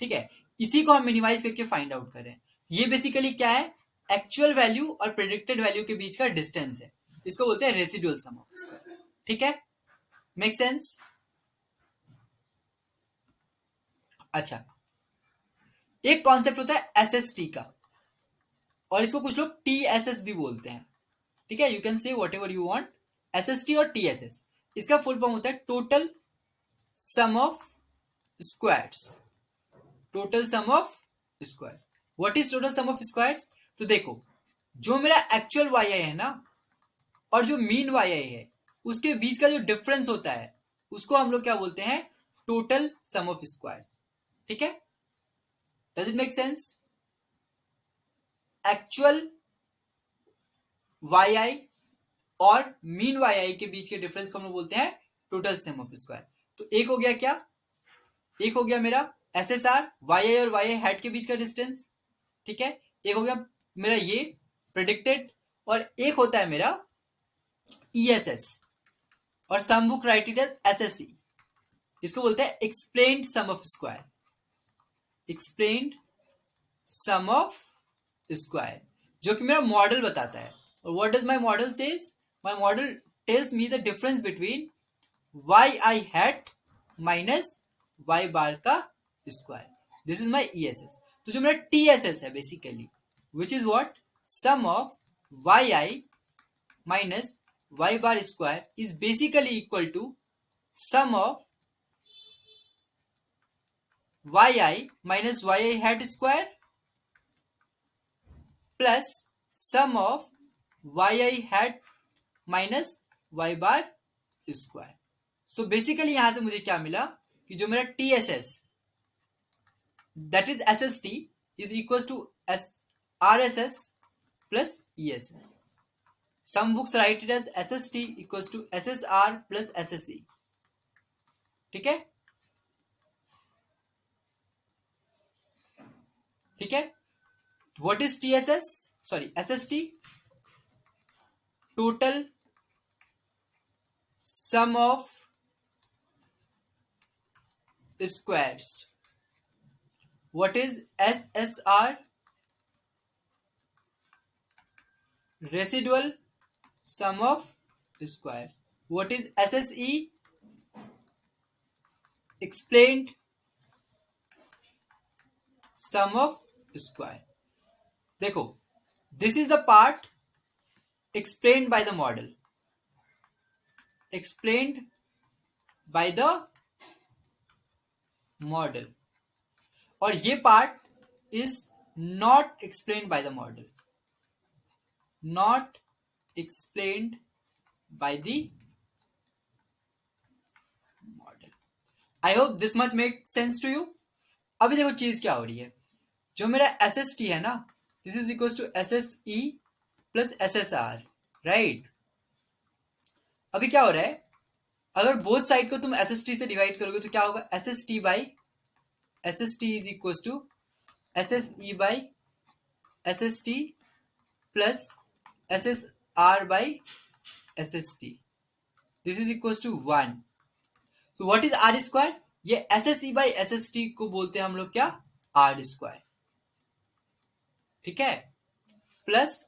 ठीक है। इसी को हम मिनिमाइज करके फाइंड आउट करें। ये बेसिकली क्या है, एक्चुअल वैल्यू और प्रेडिक्टेड वैल्यू के बीच का डिस्टेंस है, इसको बोलते हैं रेसिडुअल सम ऑफ स्क्वायर, ठीक है। Make sense? अच्छा, एक कॉन्सेप्ट होता है SST का, और इसको कुछ लोग TSS भी बोलते हैं, ठीक है। You can say what ever you want. SST और TSS, इसका फुल फॉर्म होता है total sum of squares. Total sum of squares, what is total sum of squares? तो देखो, जो मेरा एक्चुअल वाई आई है ना, और जो मीन वाई आई है, उसके बीच का जो डिफरेंस होता है, उसको हम लोग क्या बोलते हैं, टोटल सम ऑफ स्क्वायर्स, ठीक है। Does it make sense? Actual y i और मीन वाई आई के बीच के डिफरेंस को हम लोग बोलते हैं टोटल सम ऑफ स्क्वायर। तो एक हो गया क्या, एक हो गया मेरा S S are, Y i और वाई आई हैट के बीच का डिस्टेंस, ठीक है। एक हो गया मेरा ये प्रेडिक्टेड, और एक होता है मेरा ई एस एस, और some book write it as S S C. इसको बोलते हैं explained sum of square. Explained sum of square, जो कि मेरा मॉडल बताता है। और what does my model says? My model tells me the difference between y i hat minus y bar का square. This is my ESS. तो जो मेरा टीएसएस है basically, which is what, sum of Y I minus y bar square is basically equal to sum of Y I minus y i hat square plus sum of Y i hat minus y bar square. So basically यहां से मुझे क्या मिला कि जो मेरा T S S that is S S T is equal to S R S S plus E S S. Some books write it as S S T equal to S S R plus S S सी, ठीक है, ठीक है। What is T S S, sorry S S T? Total sum of squares. What is SSR? Residual sum of squares. What is SSE? Explained sum of square. देखो, this is the part explained by the model. Explained by the model. और ये part is not explained by the model. Not explained by the model. I hope this much makes sense to you. अभी देखो चीज क्या हो रही है, जो मेरा एस एस टी है ना, this is equal to S S E plus S S R, right. अभी क्या हो रहा है, अगर बोथ साइड को तुम एस एस टी से डिवाइड करोगे तो क्या होगा, S S T by S S T is equal to S S E by S S T plus S S R by S S T. This is equal to 1। So what is R square? ये S S E by S S T को बोलते हैं हम लोग क्या, are square, ठीक है, plus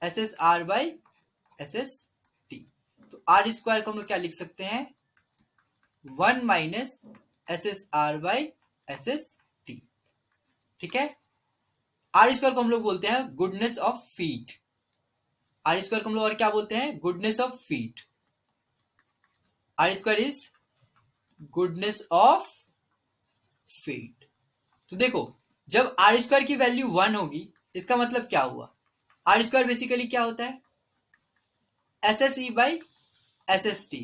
S S R by S S T. तो आर स्क्वायर को हम लोग क्या लिख सकते हैं, 1 minus S S R by S S T, ठीक है। आर स्क्वायर को हम लोग बोलते हैं goodness of fit. R square को हम लोग और क्या बोलते हैं, goodness of fit. R square is goodness of fit. तो देखो, जब आर स्क्वायर की वैल्यू 1 होगी, इसका मतलब क्या हुआ, आर स्क्वायर बेसिकली क्या होता है, S S E by S S T,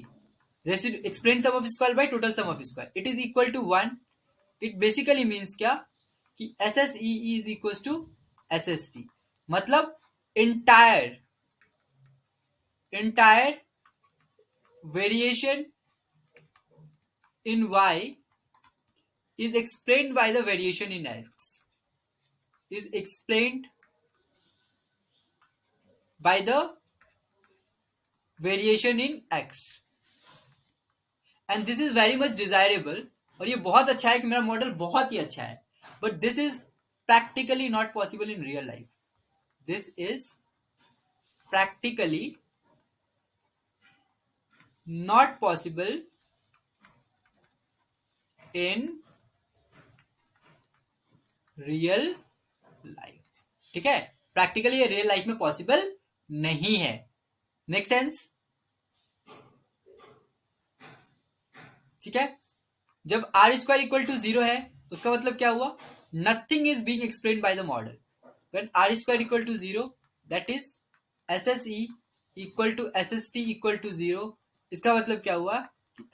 explain sum of square by total sum of square, it is equal to 1। It basically means क्या, कि S S E is equal to S S T, मतलब entire entire variation in y is explained by the variation in x, is explained by the variation in x, and this is very much desirable. और ये बहुत अच्छा है कि मेरा model बहुत ही अच्छा है, but this is practically not possible in real life. This is practically not possible in real life. ठीक है, प्रैक्टिकली ये रियल लाइफ में पॉसिबल नहीं है. Make sense? ठीक है, जब R square equal to zero है उसका मतलब क्या हुआ? Nothing is being explain by the model. When R square equal to zero, that is S S E equal to S S T equal to zero. इसका मतलब क्या हुआ?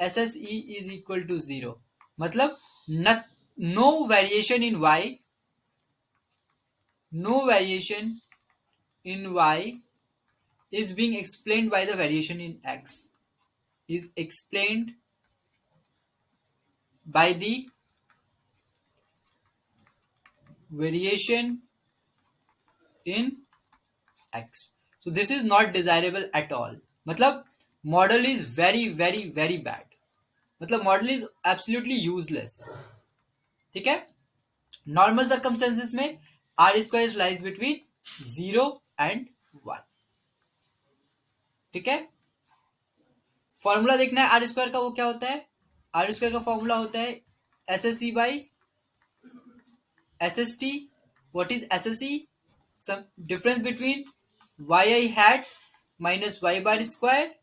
S S E is equal to zero. मतलब no variation in y, no variation in y is being explained by the variation in x, is explained by the variation in x. So this is not desirable at all. मतलब model is very very very bad. मतलब model is absolutely useless. ठीक है, normal circumstances में R square lies between 0 and 1. ठीक है, formula देखना है R square का. वो क्या होता है? आर स्क्वायर का फॉर्मूला होता है S S C by S S T. What is S S C? Sum difference between y i hat minus y bar square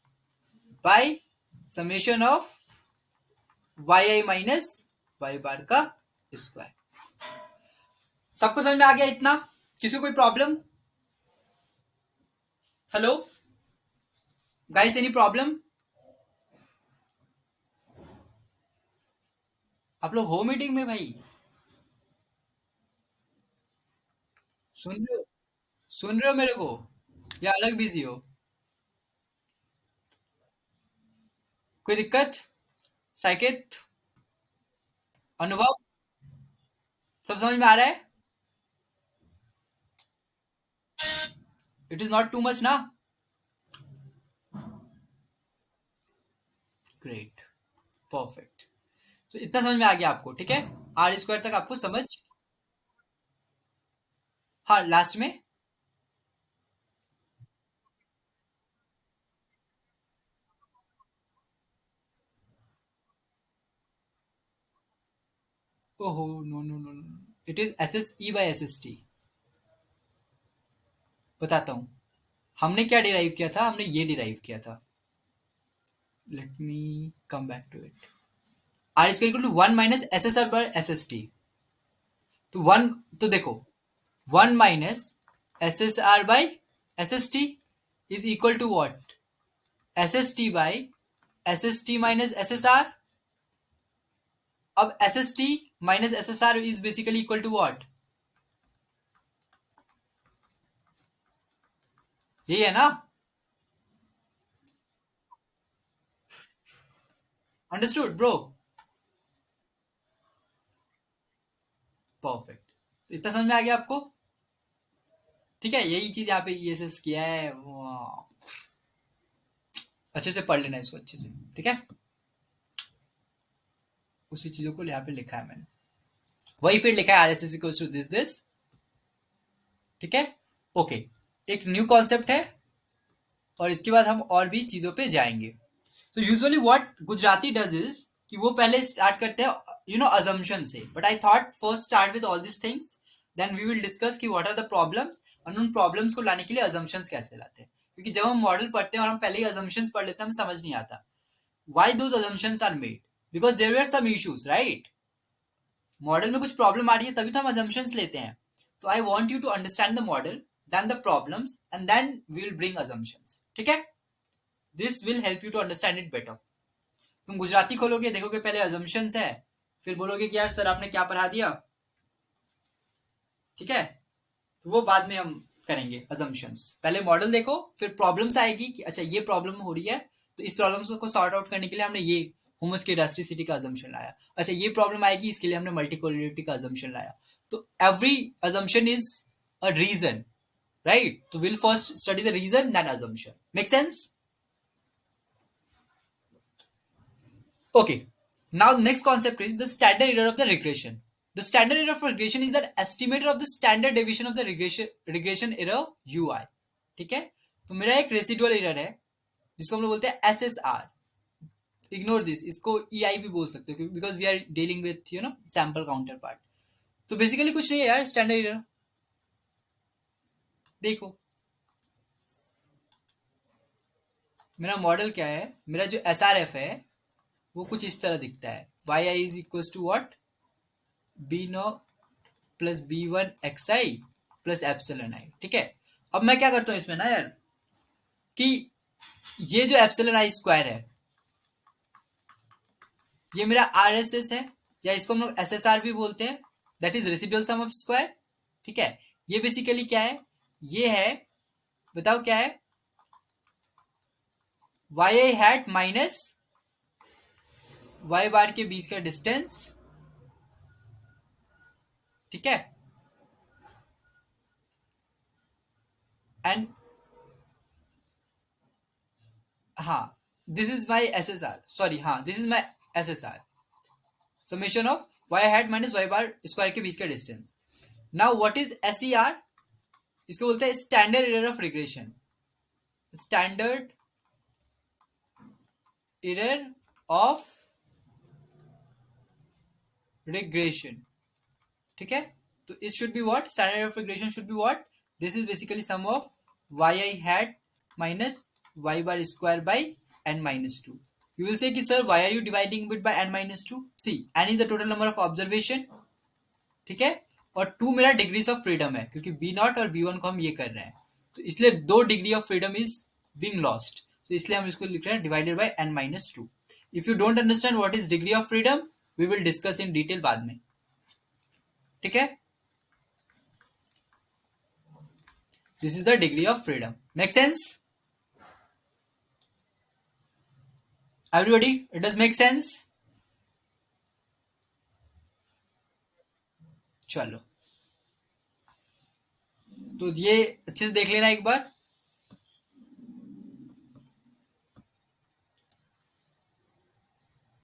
by summation of Y I minus y bar का square. सबको समझ में आ गया इतना? किसी को कोई problem? Hello guys, any problem? आप लोग हो मीटिंग में भाई? सुन रहे हो? सुन रहे हो मेरे को या अलग बिजी हो? कोई दिक्कत? साइकित, अनुभव, सब समझ में आ रहा है? It is not too much ना? Great, perfect. तो इतना समझ में आ गया आपको? ठीक है, आर स्क्वायर तक आपको समझ? हाँ, लास्ट में. ओहो, no no no no, it is S S E by S S T. बताता हूँ हमने क्या डिराइव किया था. हमने ये डिराइव किया था. Let me come back to it. R square equal to one minus S S R by S S T. तो वन, तो देखो, one minus S S R by S S T is equal to what? S S T by S S T minus S S R. अब S S T minus S S R is basically equal to what? यही है ना? Understood bro? Perfect. तो इतना समझ में आ गया आपको? ठीक है, यही चीज यहाँ पे ESS किया है. अच्छे से पढ़ लेना इसको अच्छे से. ठीक है, उसी चीजों को यहाँ पे लिखा है मैंने. वही फिर लिखा है R S S equals to this this. ठीक है, ओके. एक न्यू कॉन्सेप्ट है और इसके बाद हम और भी चीजों पे जाएंगे. तो यूजुअली व्हाट गुजराती डज इज कि वो पहले स्टार्ट करते हैं अजम्पशन से. But I thought first start with all this things, then we will discuss कि व्हाट आर द प्रॉब्लम्स, और उन प्रॉब्लम्स को लाने के लिए अजम्पशंस कैसे लाते हैं. क्योंकि जब हम मॉडल पढ़ते हैं और हम पहले ही अजम्पशंस पढ़ लेते हैं, हमें समझ नहीं आता why those assumptions are made, because there were some issues, right? Model में कुछ प्रॉब्लम आ रही है तभी तो हम अजम्पशंस लेते हैं. तो I want you to understand the model, then the problems, and then we will bring assumptions. ठीक है, this will help you to understand it better. तुम गुजराती खोलोगे, देखोगे पहले अजम्पशंस है, फिर बोलोगे कि यार सर आपने क्या पढ़ा दिया. ठीक है, तो वो बाद में हम करेंगे assumptions. पहले मॉडल देखो, फिर प्रॉब्लम्स आएगी कि अच्छा ये प्रॉब्लम हो रही है, तो इस प्रॉब्लम को सॉर्ट आउट करने के लिए हमने ये होमोस्केडास्टिसिटी का assumption लाया. अच्छा ये प्रॉब्लम आएगी, इसके लिए हमने मल्टीकोलिनिटी का assumption लाया. तो every assumption is a reason, right? So we'll first study the reason, then assumption. Make sense? Okay. Now next concept is the standard error of the regression. The standard error of regression is the estimator of the standard deviation of the regression error UI. ठीक है, तो मेरा एक residual error है जिसको हम लोग बोलते हैं SSR. इग्नोर दिस, इसको EI भी बोल सकते हो because we are dealing with sample counter part. तो बेसिकली कुछ नहीं है यार स्टैंडर्ड एरर. देखो मेरा मॉडल क्या है, मेरा जो SRF है वो कुछ इस तरह दिखता है. yi is equal to what, b0 plus b1 xi plus epsilon i. ठीक है, अब मैं क्या करता हूँ इसमें ना यार कि ये जो एप्सिलॉन i स्क्वायर है ये मेरा RSS है, या इसको हम लोग SSR भी बोलते हैं, that is residual sum of square. ठीक है, ये बेसिकली क्या है, ये है, बताओ क्या है, yi hat minus y bar के बीच का डिस्टेंस. ठीक है, एंड हाँ this is my SSR, sorry हाँ this is my SSR, summation of y hat minus y bar square के बीच का distance. Now what is SER, इसको बोलते हैं standard error of regression. Standard error of regression. ठीक है, तो it should be what, standard of regression should be what, this is basically some of yi hat minus y bar square by n minus 2. You will say कि sir why are you dividing it by n minus 2? See, n is the total number of observation. ठीक है, और 2 मेरा degrees of freedom है क्योंकि b0 और b1 को हम ये कर रहे हैं, तो इसलिए 2 degree of freedom is being lost. तो इसलिए हम इसको लिख रहे हैं divided by n minus 2. If you don't understand what is degree of freedom we will discuss in detail बाद में. ठीक है, this is the degree of freedom. Make sense? Everybody, it does make sense? चलो, तो ये अच्छे से देख लेना एक बार.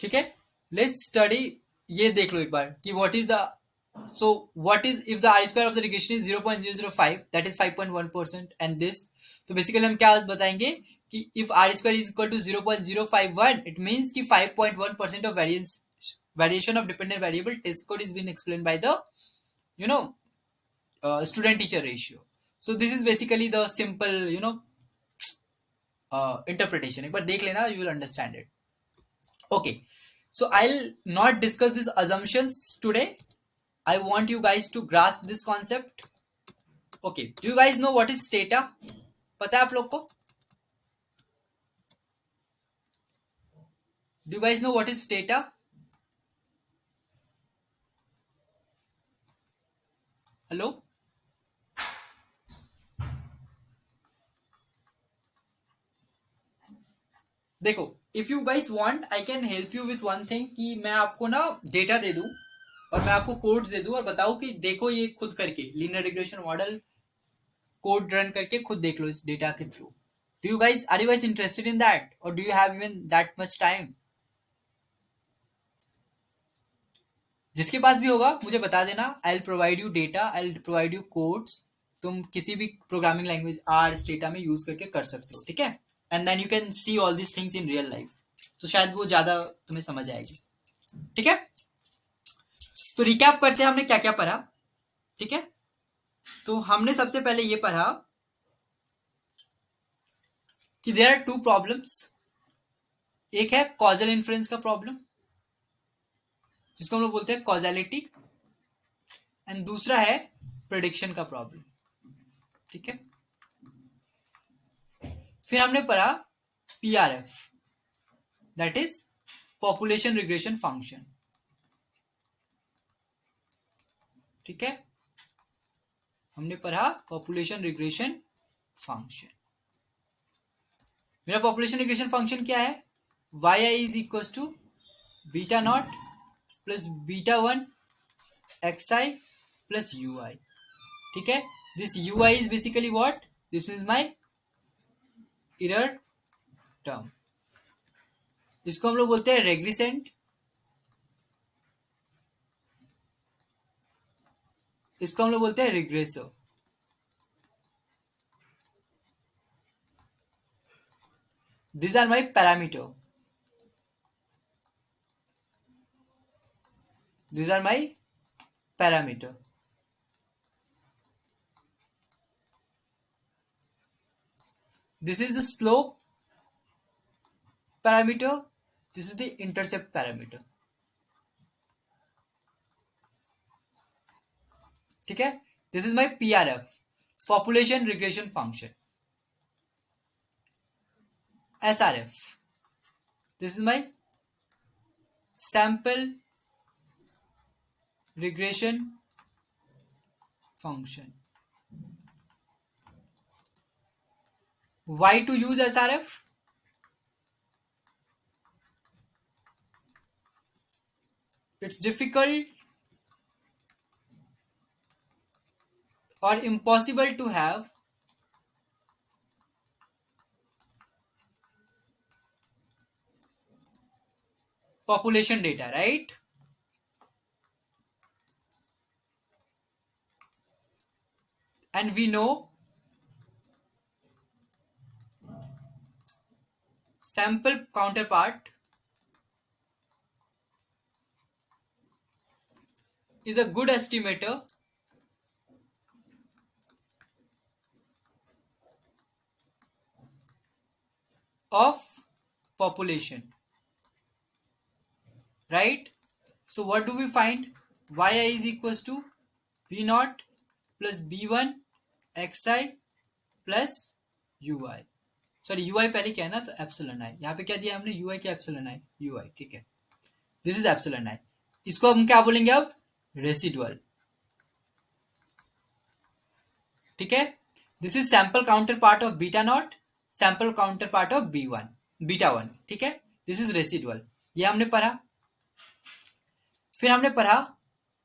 ठीक है, लेट्स स्टडी. ये देख लो एक बार कि what is the, so what is if the r square of the regression is 0.005, that is 5.1%, and this, तो बेसिकली हम क्या बताएंगे कि if r square is equal to 0.051 it means कि 5.1% of variation of dependent variable test code is being explained by the you know student teacher ratio. So this is basically the simple interpretation. एक बार देख लेना, you will understand it. Okay, so I'll not discuss these assumptions today. I want you guys to grasp this concept. Okay, do you guys know what is theta? पता है आप लोग को? Do you guys know what is theta? Hello? देखो, if you guys want, I can help you with one thing कि मैं आपको ना डेटा दे दूं और मैं आपको कोड्स दे दूं और बताऊं कि देखो ये खुद करके linear regression model code run करके खुद देख लो इस डेटा के through. Do you guys, are you guys interested in that, or do you have even that much time? जिसके पास भी होगा मुझे बता देना. I will provide you data, I will provide you codes. तुम किसी भी प्रोग्रामिंग लैंग्वेज आर स्टेटा में यूज करके कर सकते हो. ठीक है, and then you can see all this things in real life, तो शायद वो ज्यादा तुम्हें समझ आएगी. ठीक है, तो रिकैप करते हैं हमने क्या क्या पढ़ा. ठीक है, तो हमने सबसे पहले ये पढ़ा कि देयर आर टू प्रॉब्लम्स. एक है कॉजल इन्फ्लुएंस का प्रॉब्लम जिसको हम लोग बोलते हैं कॉजैलिटी, एंड दूसरा है प्रेडिक्शन का प्रॉब्लम. ठीक है, फिर हमने पढ़ा PRF, that is population regression function. ठीक है, हमने पढ़ा पॉपुलेशन रिग्रेशन फंक्शन। मेरा पॉपुलेशन रिग्रेशन फंक्शन क्या है? Y I is equal to beta naught plus beta one x I plus U I. ठीक है, this U I is basically what? This is my error term. इसको हम लोग बोलते हैं रेग्रेसेंट, इसको हम लोग बोलते हैं regressor. These are my parameter. These are my parameter. This is the slope parameter. This is the intercept parameter. ठीक है, this is my PRF, population regression function. SRF, this is my sample regression function. Why to use SRF? It's difficult or impossible to have population data, right? And we know sample counterpart is a good estimator of population, right? So what do we find? Yi is equals to v naught plus b1 xi plus ui. Sorry ui पहले क्या है ना, तो epsilon i. यहाँ पे क्या दिया हमने? ui क्या एप्सिलॉन आई, ui। ठीक है, दिस इज एप्सिलॉन आई। इसको हम क्या बोलेंगे अब? रेसिडुअल। ठीक है, this is sample counter part of beta not, sample counter part of b1 beta one. ठीक है, दिस इज रेसिडुअल, ये हमने पढ़ा। फिर हमने पढ़ा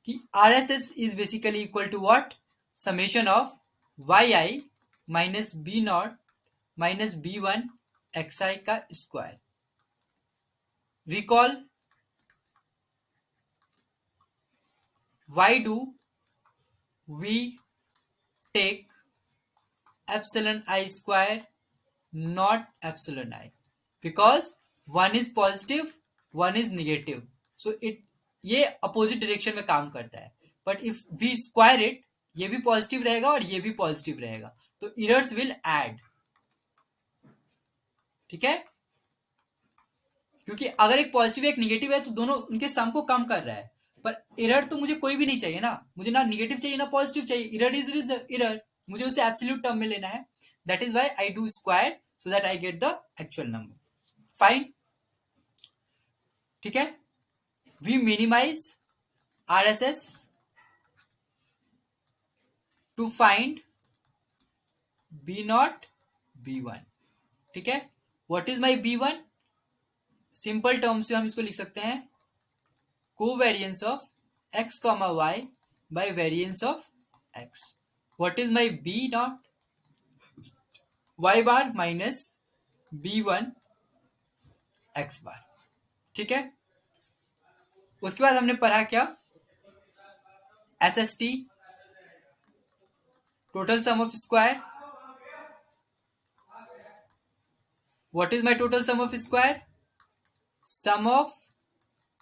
कि R S S is basically equal to what? Summation of Y I minus B naught minus B one x आई का square. Recall, why do we take epsilon I square not epsilon I? Because one is positive, one is negative, so it ये opposite direction में काम करता है। But if we square it, ये भी positive रहेगा और ये भी पॉजिटिव रहेगा, तो इरर्स विल ऐड। ठीक है, क्योंकि अगर एक पॉजिटिव एक निगेटिव है तो दोनों उनके सम को कम कर रहा है। पर एरर तो मुझे कोई भी नहीं चाहिए ना, मुझे ना निगेटिव चाहिए ना पॉजिटिव चाहिए। एरर इज एरर, मुझे उसे एब्सोल्यूट टर्म में लेना है। That is why I do square, so that I get the actual number. Fine. ठीक है, we minimize RSS to find B naught B1। ठीक है, what is my B1? Simple term से हम इसको लिख सकते हैं covariance of x comma y by variance of x। What is my B naught? y bar minus B1 x bar. ठीक है, उसके बाद हमने पढ़ा क्या? SST, total sum of square. What is my total sum of square? Sum of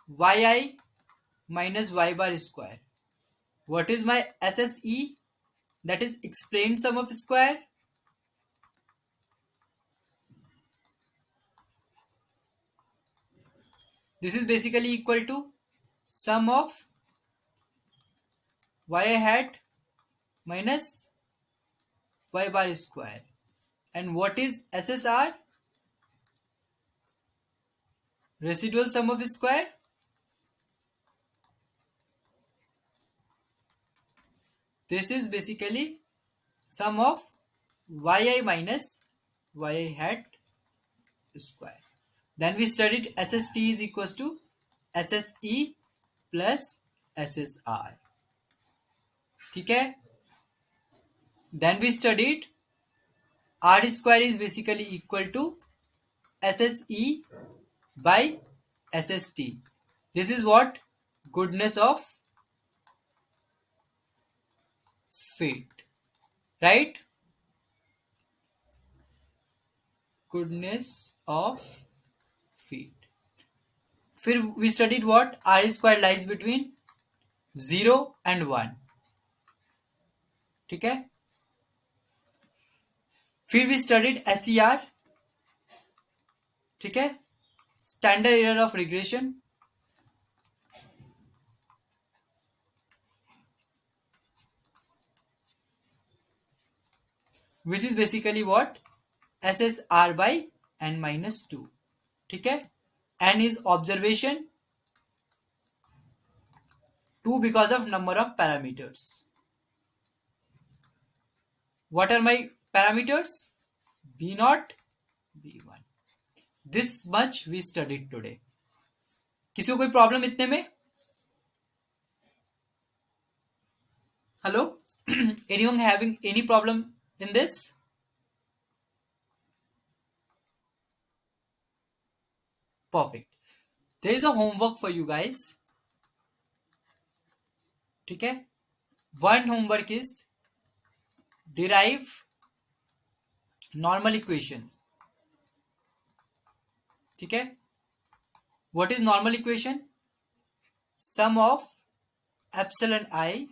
yi minus y bar square. What is my SSE? That is explained sum of square. This is basically equal to sum of y hat minus y bar square. And what is SSR? Residual sum of square. This is basically sum of yi minus yi hat square. Then we studied SST is equals to SSE plus SSR. ठीक है. Then we studied R square is basically equal to SSE by SST. This is what? Goodness of fit. Right? Goodness of fit. फिर we studied what? R square lies between 0 and 1. ठीक है. फिर we studied SER. ठीक है. Standard error of regression. Which is basically what? SSR by n minus 2. ठीक है. N is observation. 2 because of number of parameters. What are my parameters? B0, B1. This much we studied today. किसी को कोई problem इतने में? Hello? Anyone having any problem in this? Perfect. There is a homework for you guys. ठीक है. One homework is derive normal equations. ठीक है. What is normal equation? Sum of epsilon I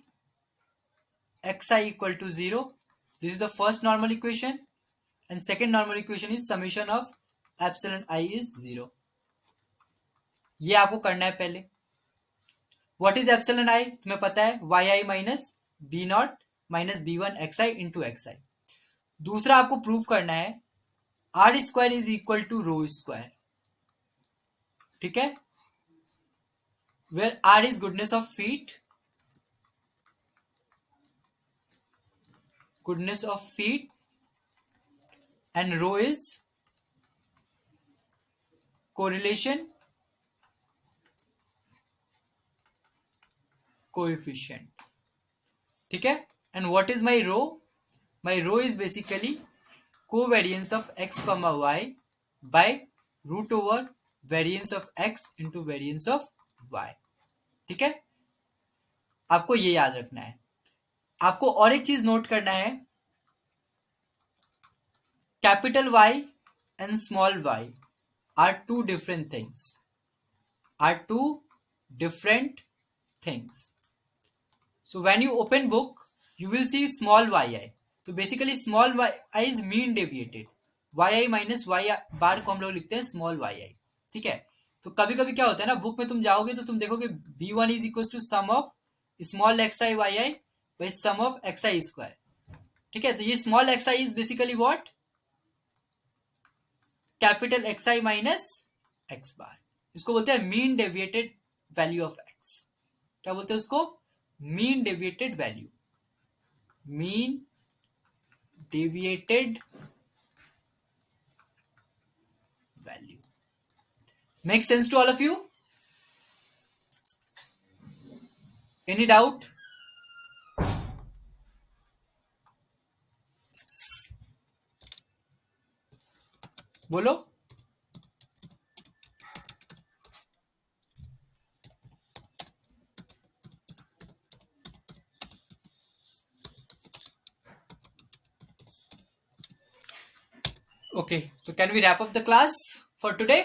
xi equal to 0. This is the first normal equation. And second normal equation is summation of epsilon I is 0. ये आपको करना है पहले. What is epsilon I? तुम्हें पता है yi minus b0 minus b1 xi into xi. दूसरा आपको प्रूव करना है r square is equal to rho square. ठीक है. Where r is goodness of fit. Goodness of fit. And rho is correlation coefficient. ठीक है. And what is my rho? My rho is basically covariance of x comma y by root over variance of x into variance of y. ठीक है. आपको ये याद रखना है. आपको और एक चीज नोट करना है. Capital Y and small y are two different things. Are two different things. So when you open book, you will see small yi. तो basically small y is mean deviated. yi minus y बार को हम लोग लिखते हैं small yi. ठीक है. तो कभी कभी क्या होता है ना, बुक में तुम जाओगे तो तुम देखोगे b1 is equals to sum of small xi yi by sum of xi square. ठीक है. तो ये small xi is basically what? Capital xi minus x bar. इसको बोलते हैं mean deviated value of x. क्या बोलते हैं उसको? Mean deviated value. Mean deviated value. Make sense to all of you? Any doubt? बोलो. Okay, so can we wrap up the class for today?